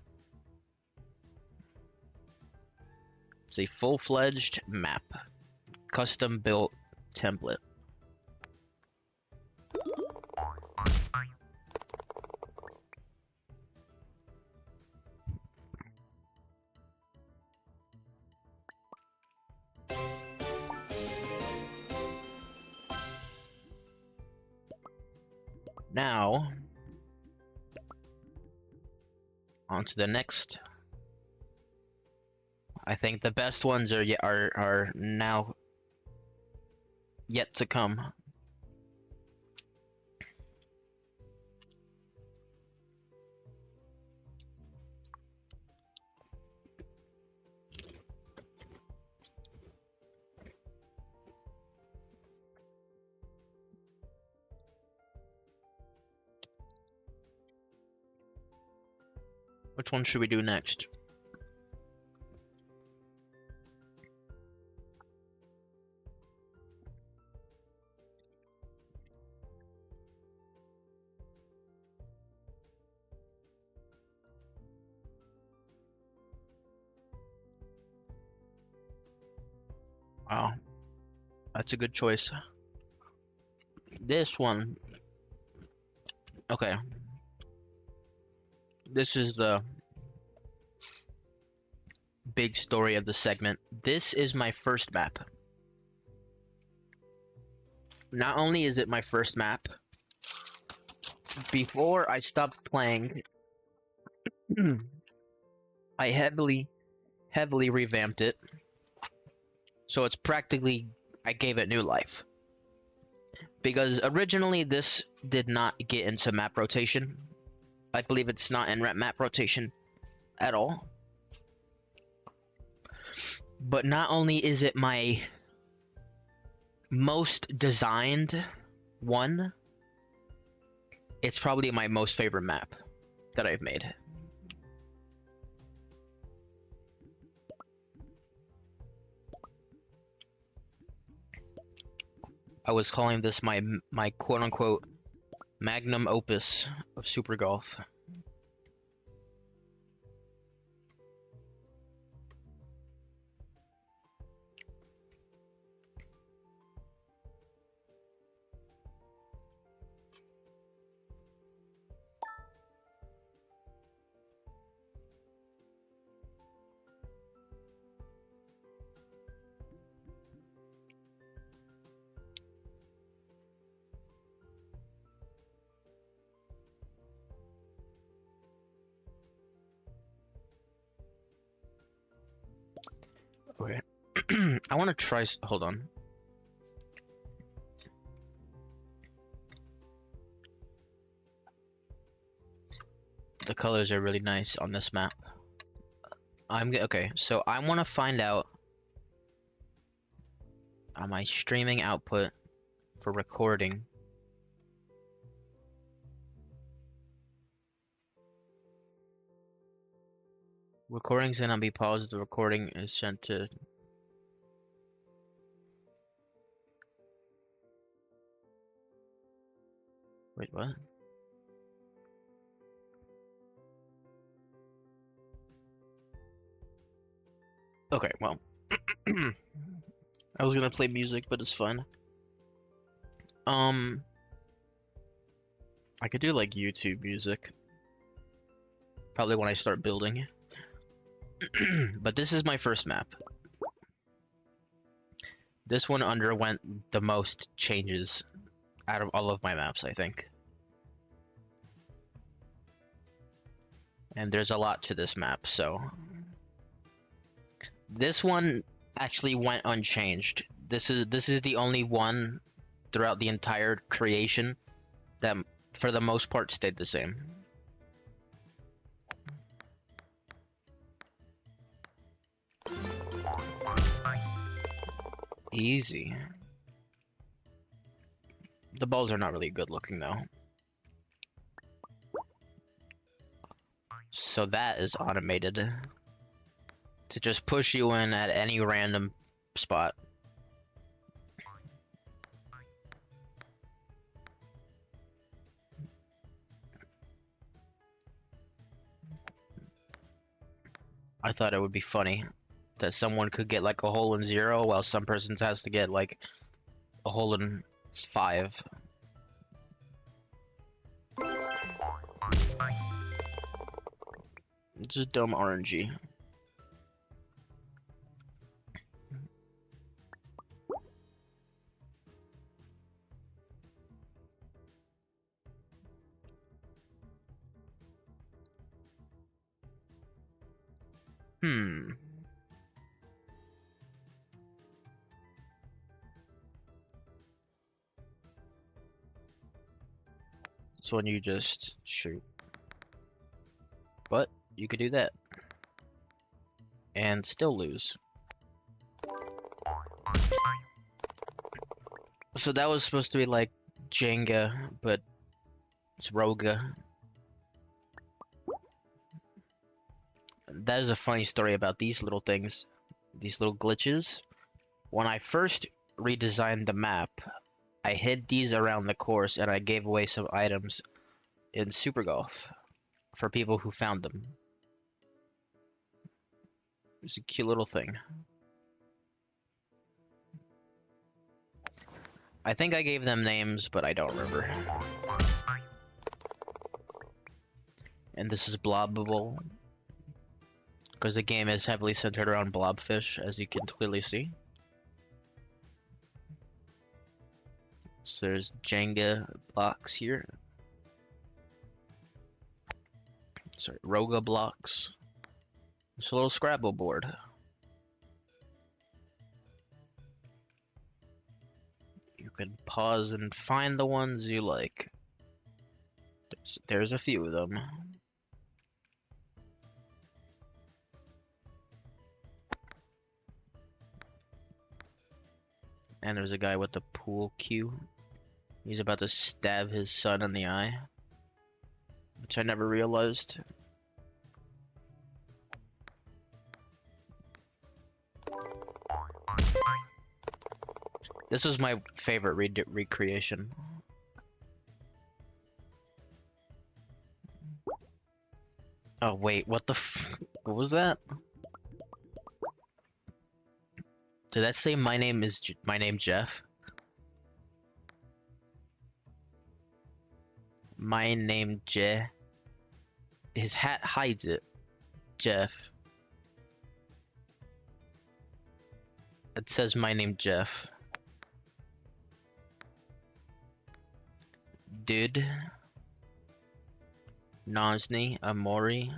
A: It's a full-fledged map. Custom built template. Now, on to the next. I think the best ones are now yet to come. Which one should we do next? Wow, that's a good choice. This one. Okay. This is the big story of the segment. This is my first map. Not only is it my first map, before I stopped playing, I heavily revamped it. So it's practically, I gave it new life. Because originally this did not get into map rotation. I believe it's not in map rotation at all. But not only is it my most designed one, it's probably my most favorite map that I've made. I was calling this my quote-unquote magnum opus of Super Golf. Okay. I want to try. Hold on. The colors are really nice on this map. Okay. So I want to find out on my streaming output for recording. Recordings cannot be paused. The recording is sent to. Wait, what? Okay, well. I was gonna play music, but it's fine. I could do like YouTube music. Probably when I start building. But this is my first map. This one underwent the most changes out of all of my maps, I think. And there's a lot to this map, so... This one actually went unchanged. This is the only one throughout the entire creation that, for the most part, stayed the same. Easy. The balls are not really good looking though. So that is automated to just push you in at any random spot. I thought it would be funny that someone could get like a hole in 0 while some person has to get like a hole in 5. It's just dumb RNG. This one you just shoot. But you could do that. And still lose. So that was supposed to be like Jenga, but it's Roga. That is a funny story about these little things. These little glitches. When I first redesigned the map, I hid these around the course and I gave away some items in Super Golf for people who found them. It's a cute little thing. I think I gave them names, but I don't remember. And this is Blobable, because the game is heavily centered around blobfish, as you can clearly see. So there's Jenga blocks here. Sorry, Roga blocks. It's a little Scrabble board. You can pause and find the ones you like. There's a few of them. And there's a guy with the pool cue. He's about to stab his son in the eye, which I never realized. This was my favorite recreation. Oh wait, what the what was that? Did that say my name Jeff? My name Jeff. His hat hides it. Jeff. It says my name Jeff. Dude. Nosny. Amori.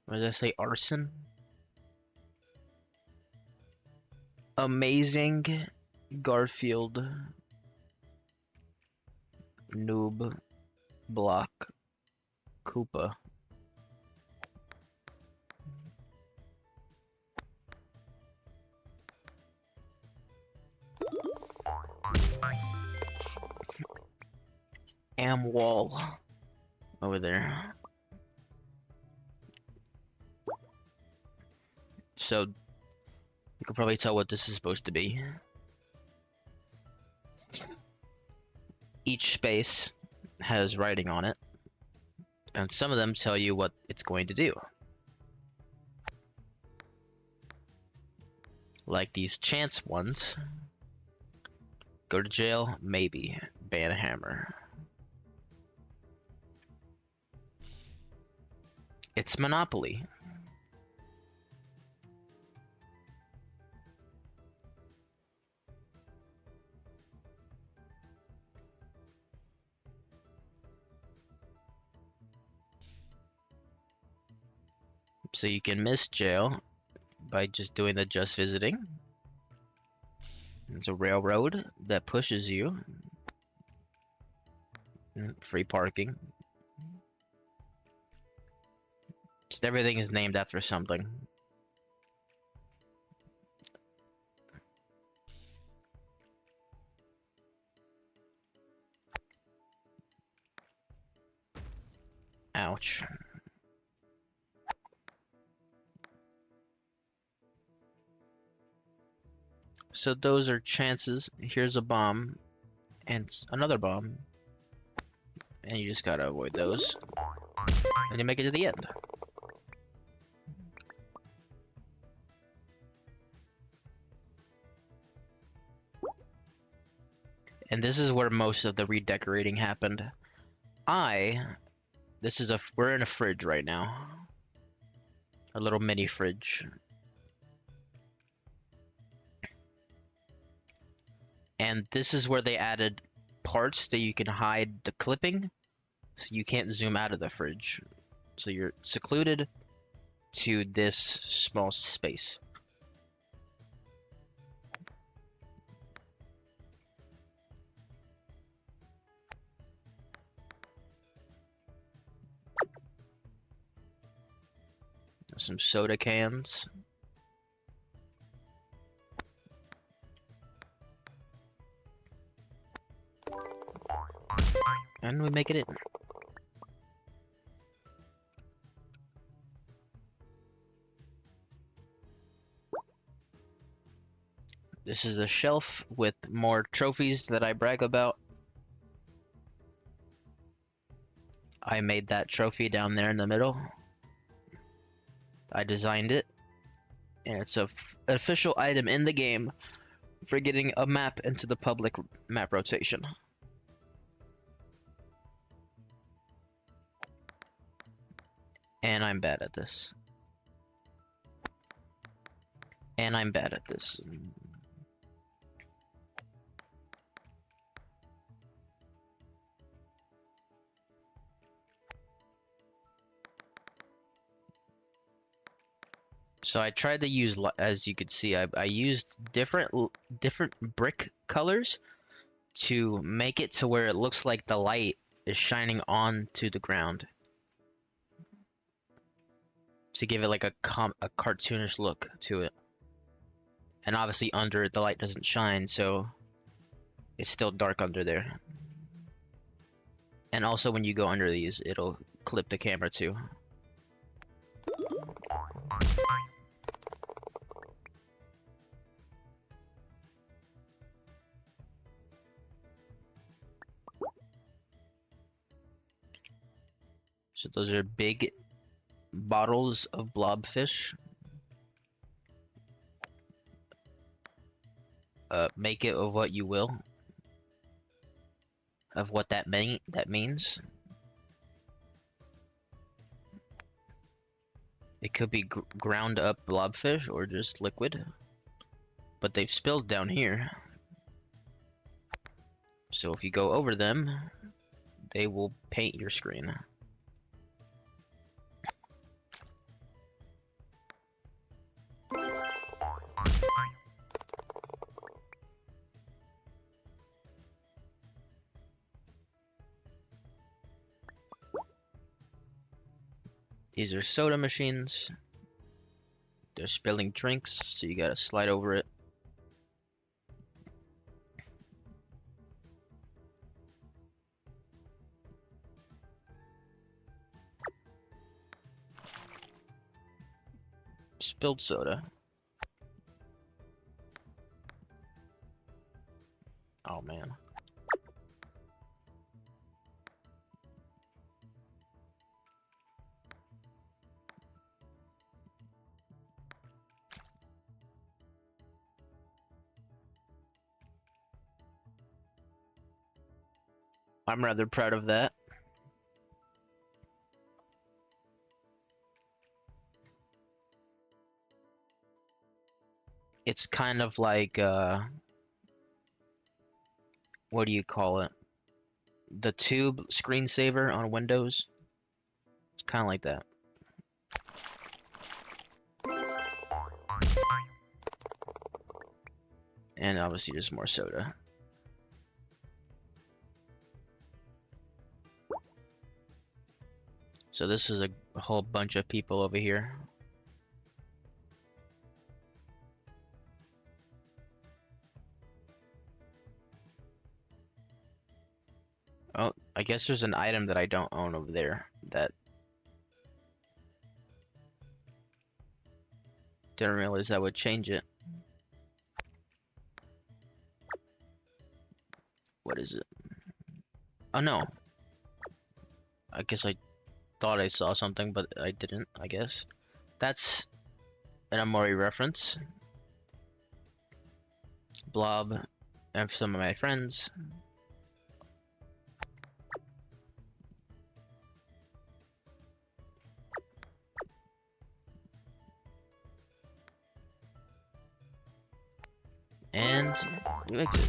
A: What did I say? Arson? Amazing. Garfield. Noob. Block. Koopa. Amwall. Over there. so you can probably tell what this is supposed to be. Each space has writing on it, and some of them tell you what it's going to do. Like these chance ones. Go to jail? Maybe. Ban a hammer. It's Monopoly. So you can miss jail by just doing the just visiting. It's a railroad that pushes you. Free parking. Just everything is named after something. Ouch. So those are chances. Here's a bomb and another bomb. And you just gotta avoid those. And you make it to the end. And this is where most of the redecorating happened. We're in a fridge right now. A little mini fridge. And this is where they added parts that you can hide the clipping, so you can't zoom out of the fridge. So you're secluded to this small space. Some soda cans. And we make it in. This is a shelf with more trophies that I brag about. I made that trophy down there in the middle. I designed it. And it's an official item in the game for getting a map into the public map rotation. And I'm bad at this. And I'm bad at this. So I tried to use, as you could see, I used different brick colors to make it to where it looks like the light is shining onto the ground. To give it like a cartoonish look to it. And obviously under it the light doesn't shine, so it's still dark under there. And also when you go under these, it'll clip the camera too. So those are big bottles of blobfish. Make it of what you will. Of what that means. It could be ground up blobfish or just liquid. But they've spilled down here. So if you go over them, they will paint your screen. These are soda machines. They're spilling drinks, so you gotta slide over it. Spilled soda. Oh man. I'm rather proud of that. It's kind of like what do you call it? The tube screensaver on Windows. It's kind of like that. And obviously just more soda. So this is a whole bunch of people over here. Oh, I guess there's an item that I don't own over there that didn't realize I would change it. What is it? Oh no. I guess I thought I saw something, but I didn't, I guess. That's an Amori reference. Blob and some of my friends. And you exit.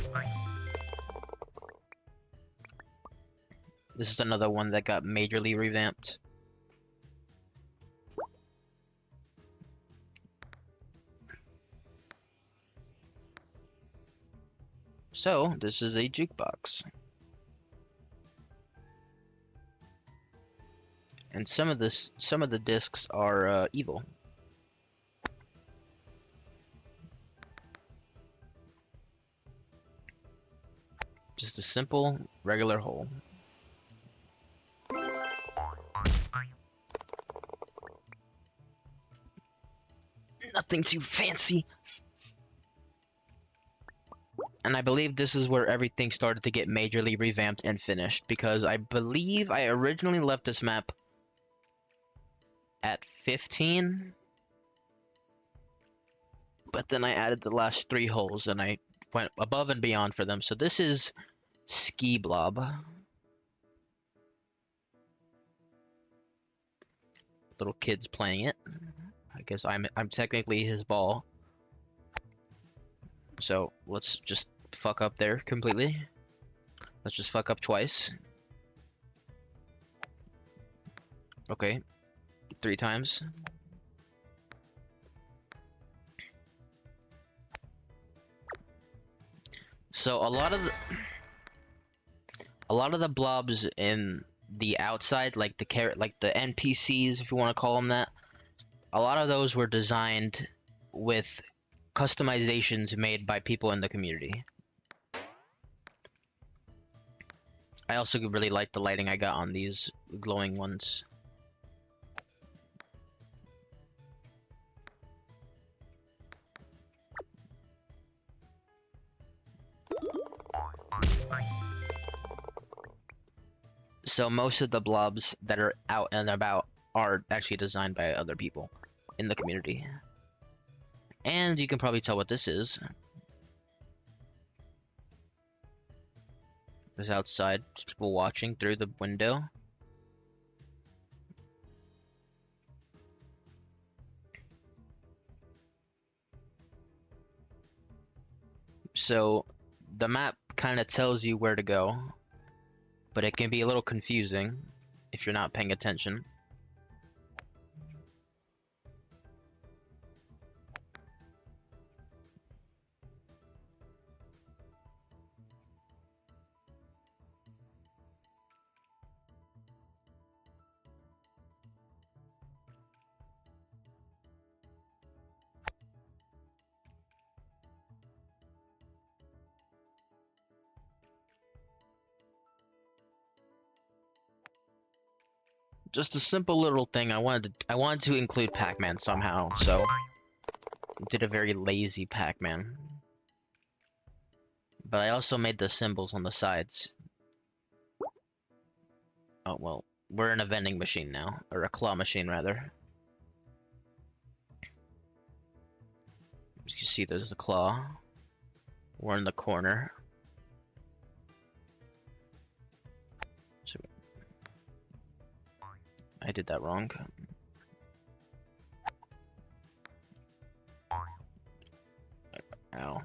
A: This is another one that got majorly revamped. So, this is a jukebox. And some of the discs are evil. Just a simple, regular hole. Nothing too fancy. And I believe this is where everything started to get majorly revamped and finished, because I believe I originally left this map at 15, but then I added the last 3 holes and I went above and beyond for them. So this is Ski Blob. Little kids playing it. I guess I'm technically his ball. So let's just fuck up there completely. Let's just fuck up twice. Okay, 3 times. So a lot of the blobs in the outside, like the NPCs, if you want to call them that, a lot of those were designed with customizations made by people in the community. I also really like the lighting I got on these glowing ones. So most of the blobs that are out and about are actually designed by other people in the community. And you can probably tell what this is. There's outside people watching through the window. So the map kind of tells you where to go, but it can be a little confusing if you're not paying attention. Just a simple little thing. I wanted to include Pac-Man somehow, so did a very lazy Pac-Man. But I also made the symbols on the sides. Oh, well, we're in a vending machine now. Or a claw machine, rather. You can see there's a claw. We're in the corner. So I did that wrong. Ow.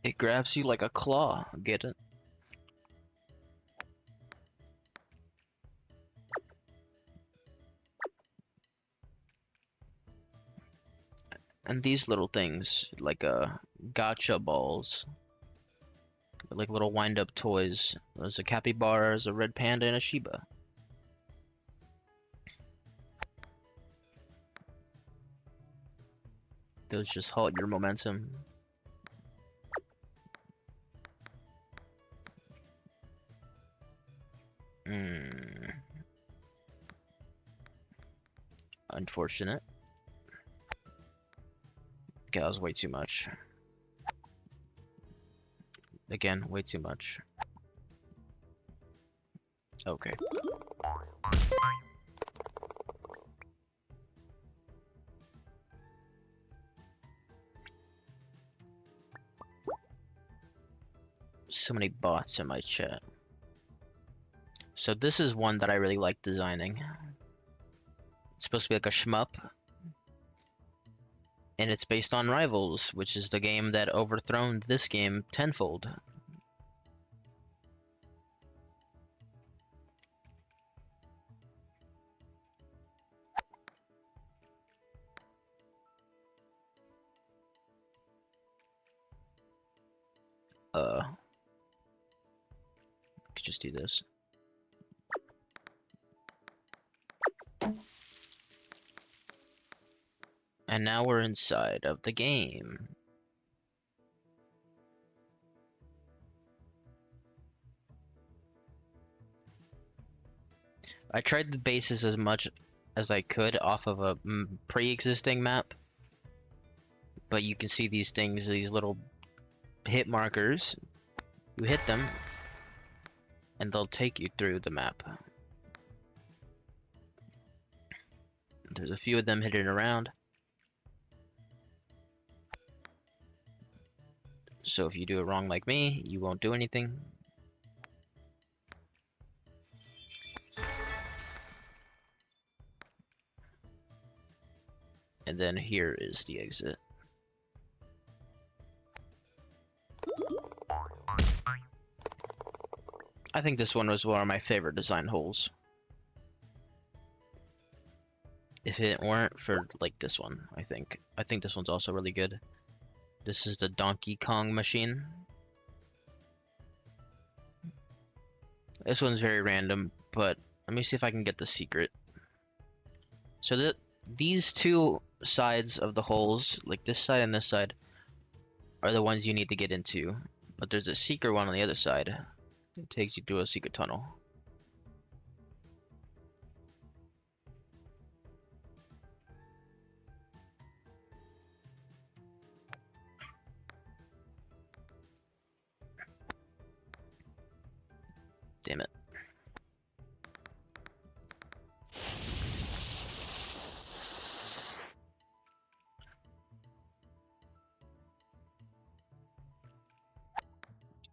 A: It grabs you like a claw. Get it? And these little things, like gotcha balls. Like little wind-up toys. There's a capybara, there's a red panda, and a Shiba. Those just halt your momentum. Unfortunate. Okay, that was way too much. Again, way too much. Okay. So many bots in my chat. So this is one that I really like designing. It's supposed to be like a shmup. And it's based on Rivals, which is the game that overthrown this game tenfold. Could just do this. And now we're inside of the game. I tried the bases as much as I could off of a pre-existing map. But you can see these things, these little hit markers. You hit them, and they'll take you through the map. There's a few of them hidden around. So if you do it wrong like me, you won't do anything. And then here is the exit. I think this one was one of my favorite design holes. If it weren't for like this one, I think this one's also really good. This is the Donkey Kong machine. This one's very random, but let me see if I can get the secret. So these two sides of the holes, like this side and this side, are the ones you need to get into. But there's a secret one on the other side. It takes you through a secret tunnel. Damn it.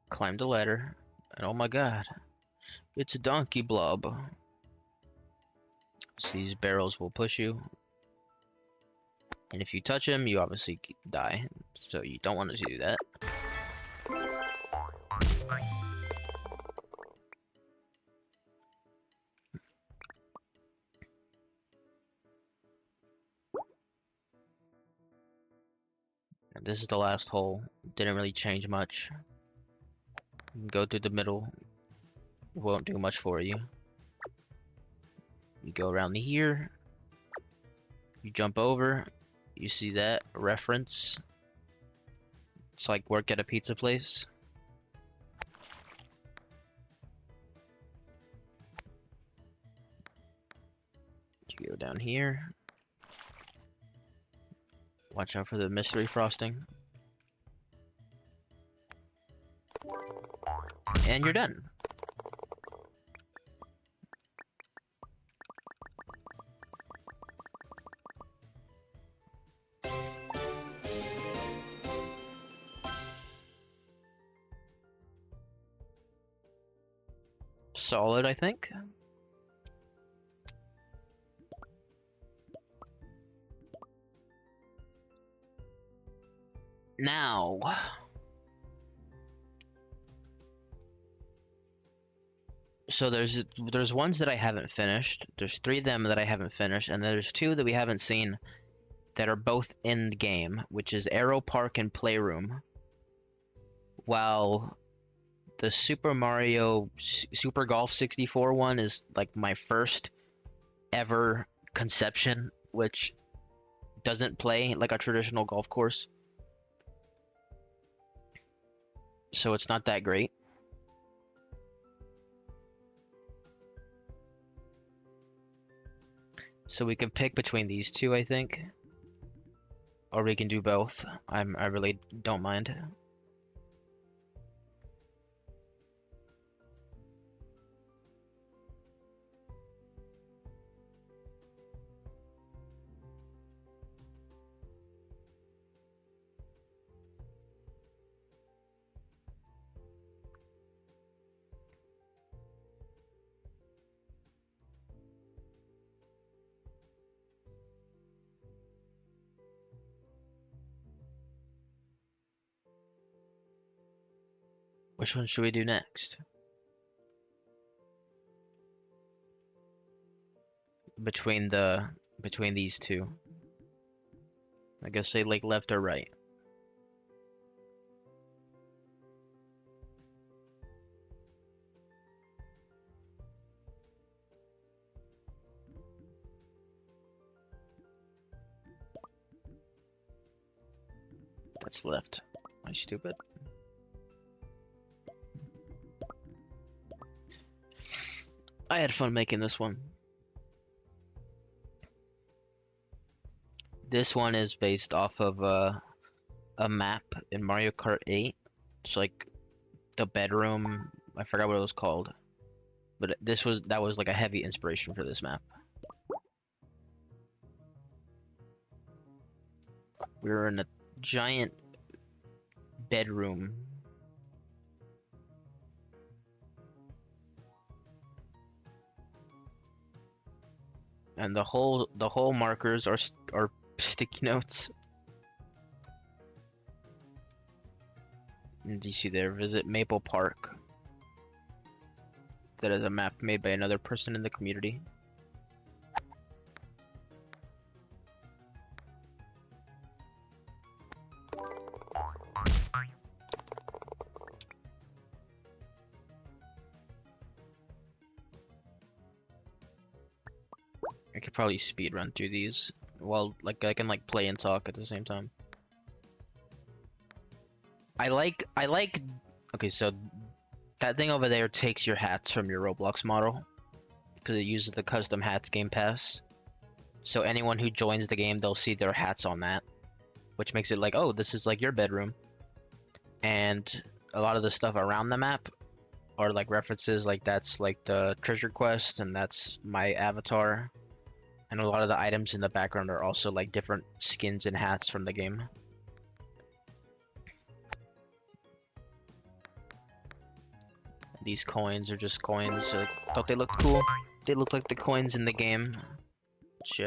A: Climb the ladder, and oh my god, it's a donkey blob. So these barrels will push you, and if you touch him, you obviously die. So you don't want to do that. And this is the last hole. Didn't really change much. You can go through the middle. Won't do much for you. You go around here. You jump over. You see that reference? It's like work at a pizza place. You go down here. Watch out for the mystery frosting. And you're done. Solid, I think. Now, so there's ones that I haven't finished. There's 3 of them that I haven't finished, and there's 2 that we haven't seen that are both in the game, which is Aero Park and Playroom. While the Super Mario Super Golf 64 one is like my first ever conception, which doesn't play like a traditional golf course. So it's not that great. So we can pick between these 2, I think. Or we can do both. I really don't mind. Which one should we do next? Between these 2. I guess say like left or right. That's left. Am I stupid? I had fun making this one. This one is based off of a map in Mario Kart 8. It's like the bedroom. I forgot what it was called, but that was like a heavy inspiration for this map. We were in a giant bedroom. And the whole markers are sticky notes. And you see there, visit Maple Park. That is a map made by another person in the community. I could probably speed run through these while like I can like play and talk at the same time. I like okay, so that thing over there takes your hats from your Roblox model because it uses the custom hats game pass. So anyone who joins the game, they'll see their hats on that, which makes it like, oh, this is like your bedroom. And a lot of the stuff around the map are like references, like that's like the treasure quest and that's my avatar. And a lot of the items in the background are also like different skins and hats from the game. These coins are just coins. Thought they looked cool. They look like the coins in the game. Which,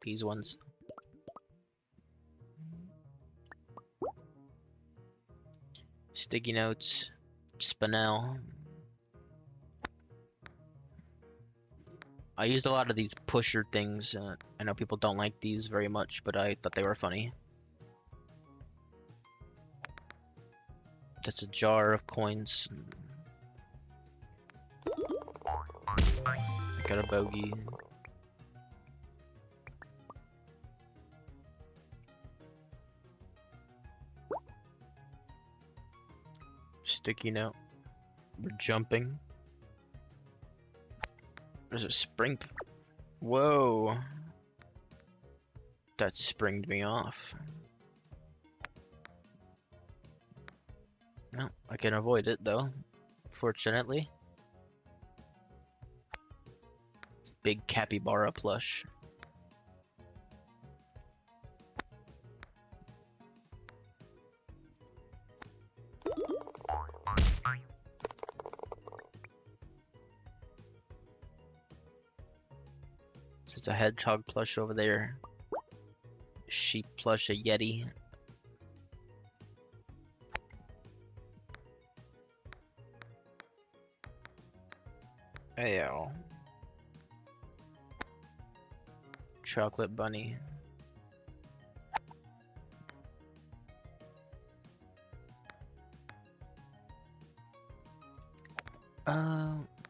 A: these ones. Sticky notes. Spinel. I used a lot of these pusher things. I know people don't like these very much, but I thought they were funny. That's a jar of coins. I got a bogey. Sticky note. We're jumping. There's a spring. Whoa. That springed me off. No, I can avoid it though, fortunately. Big capybara plush. So it's a hedgehog plush over there. Sheep plush, a yeti. Ayo. Chocolate bunny.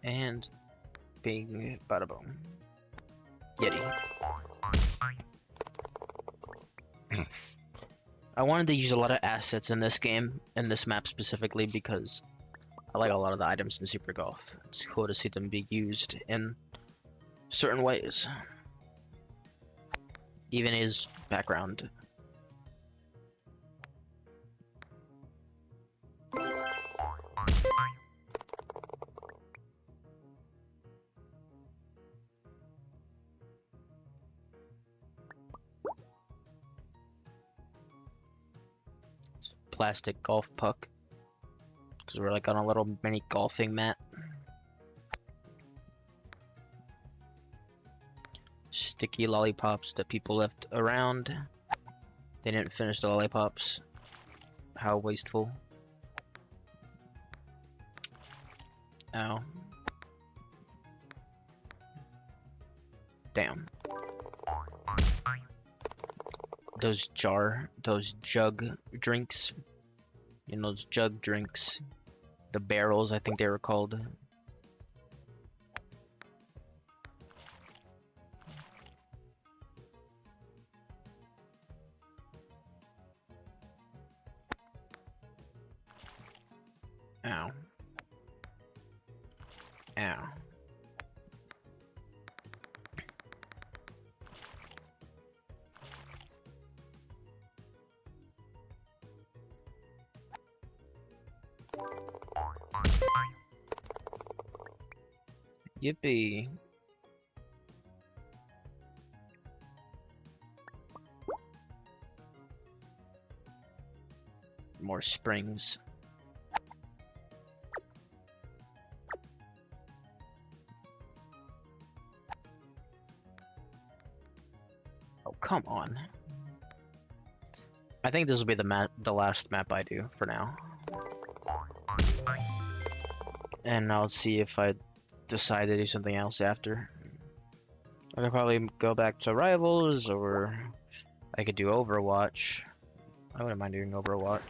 A: And bing bada boom. Yeti. I wanted to use a lot of assets in this game, in this map specifically, because I like a lot of the items in Super Golf. It's cool to see them be used in certain ways. Even his background. Plastic golf puck. Because we're like on a little mini golfing mat. Sticky lollipops that people left around. They didn't finish the lollipops. How wasteful. Ow. Damn. Those jug drinks. You know, those jug drinks. The barrels, I think they were called. Ow. Ow. Yippee. More springs. Oh, come on. I think this will be the last map I do for now. And I'll see if I decide to do something else after. I could probably go back to Rivals, or I could do Overwatch. I wouldn't mind doing Overwatch.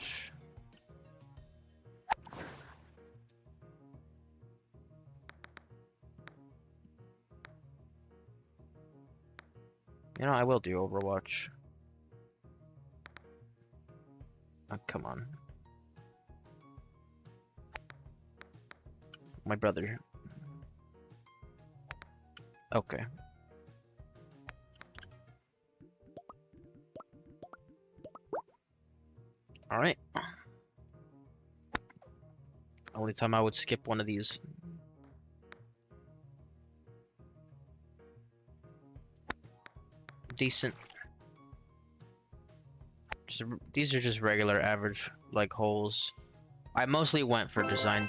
A: You know, I will do Overwatch. Oh, come on. My brother. Okay. Alright. Only time I would skip one of these. Decent. These are just regular average, like, holes. I mostly went for design.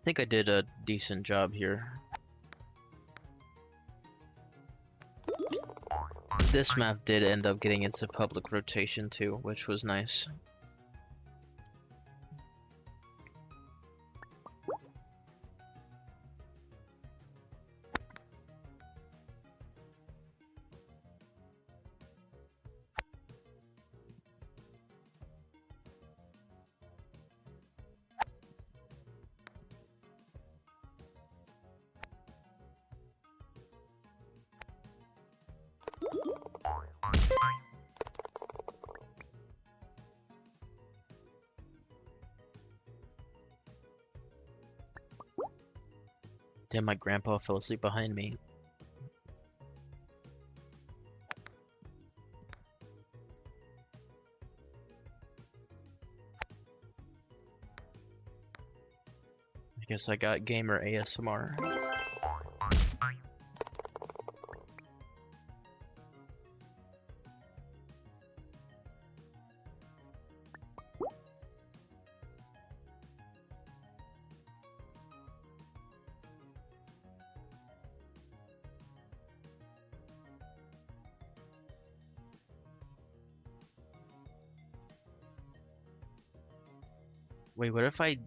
A: think I did a decent job here. This map did end up getting into public rotation too, which was nice. Damn, my grandpa fell asleep behind me. I guess I got gamer ASMR. Wait, what if I...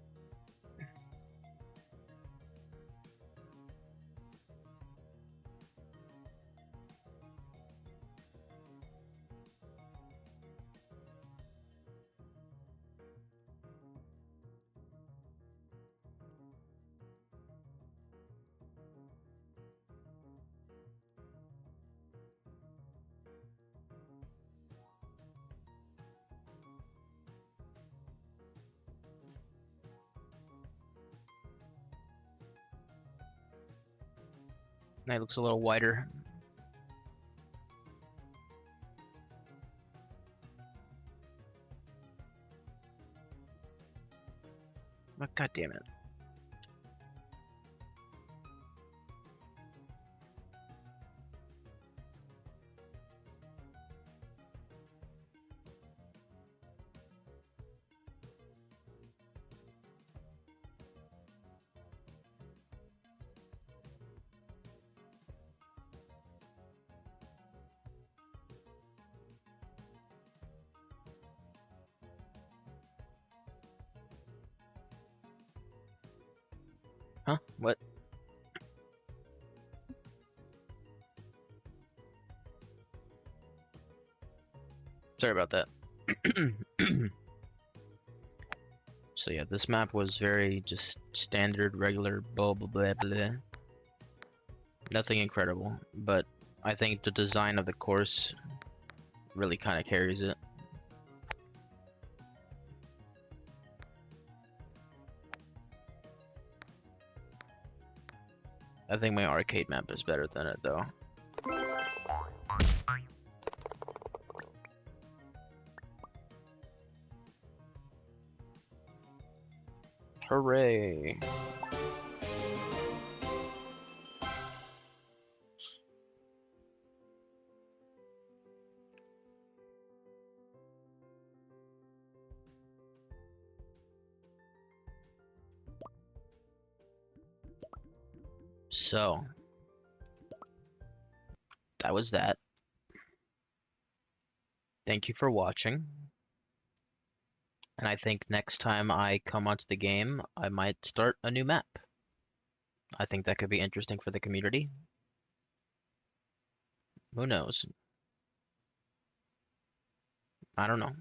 A: Night looks a little wider. Oh, God damn it. Huh? What? Sorry about that. So yeah, this map was very just standard, regular, blah blah blah blah. Nothing incredible, but I think the design of the course really kind of carries it. I think my arcade map is better than it though. Hooray! So, that was that. Thank you for watching. And I think next time I come onto the game, I might start a new map. I think that could be interesting for the community. Who knows? I don't know.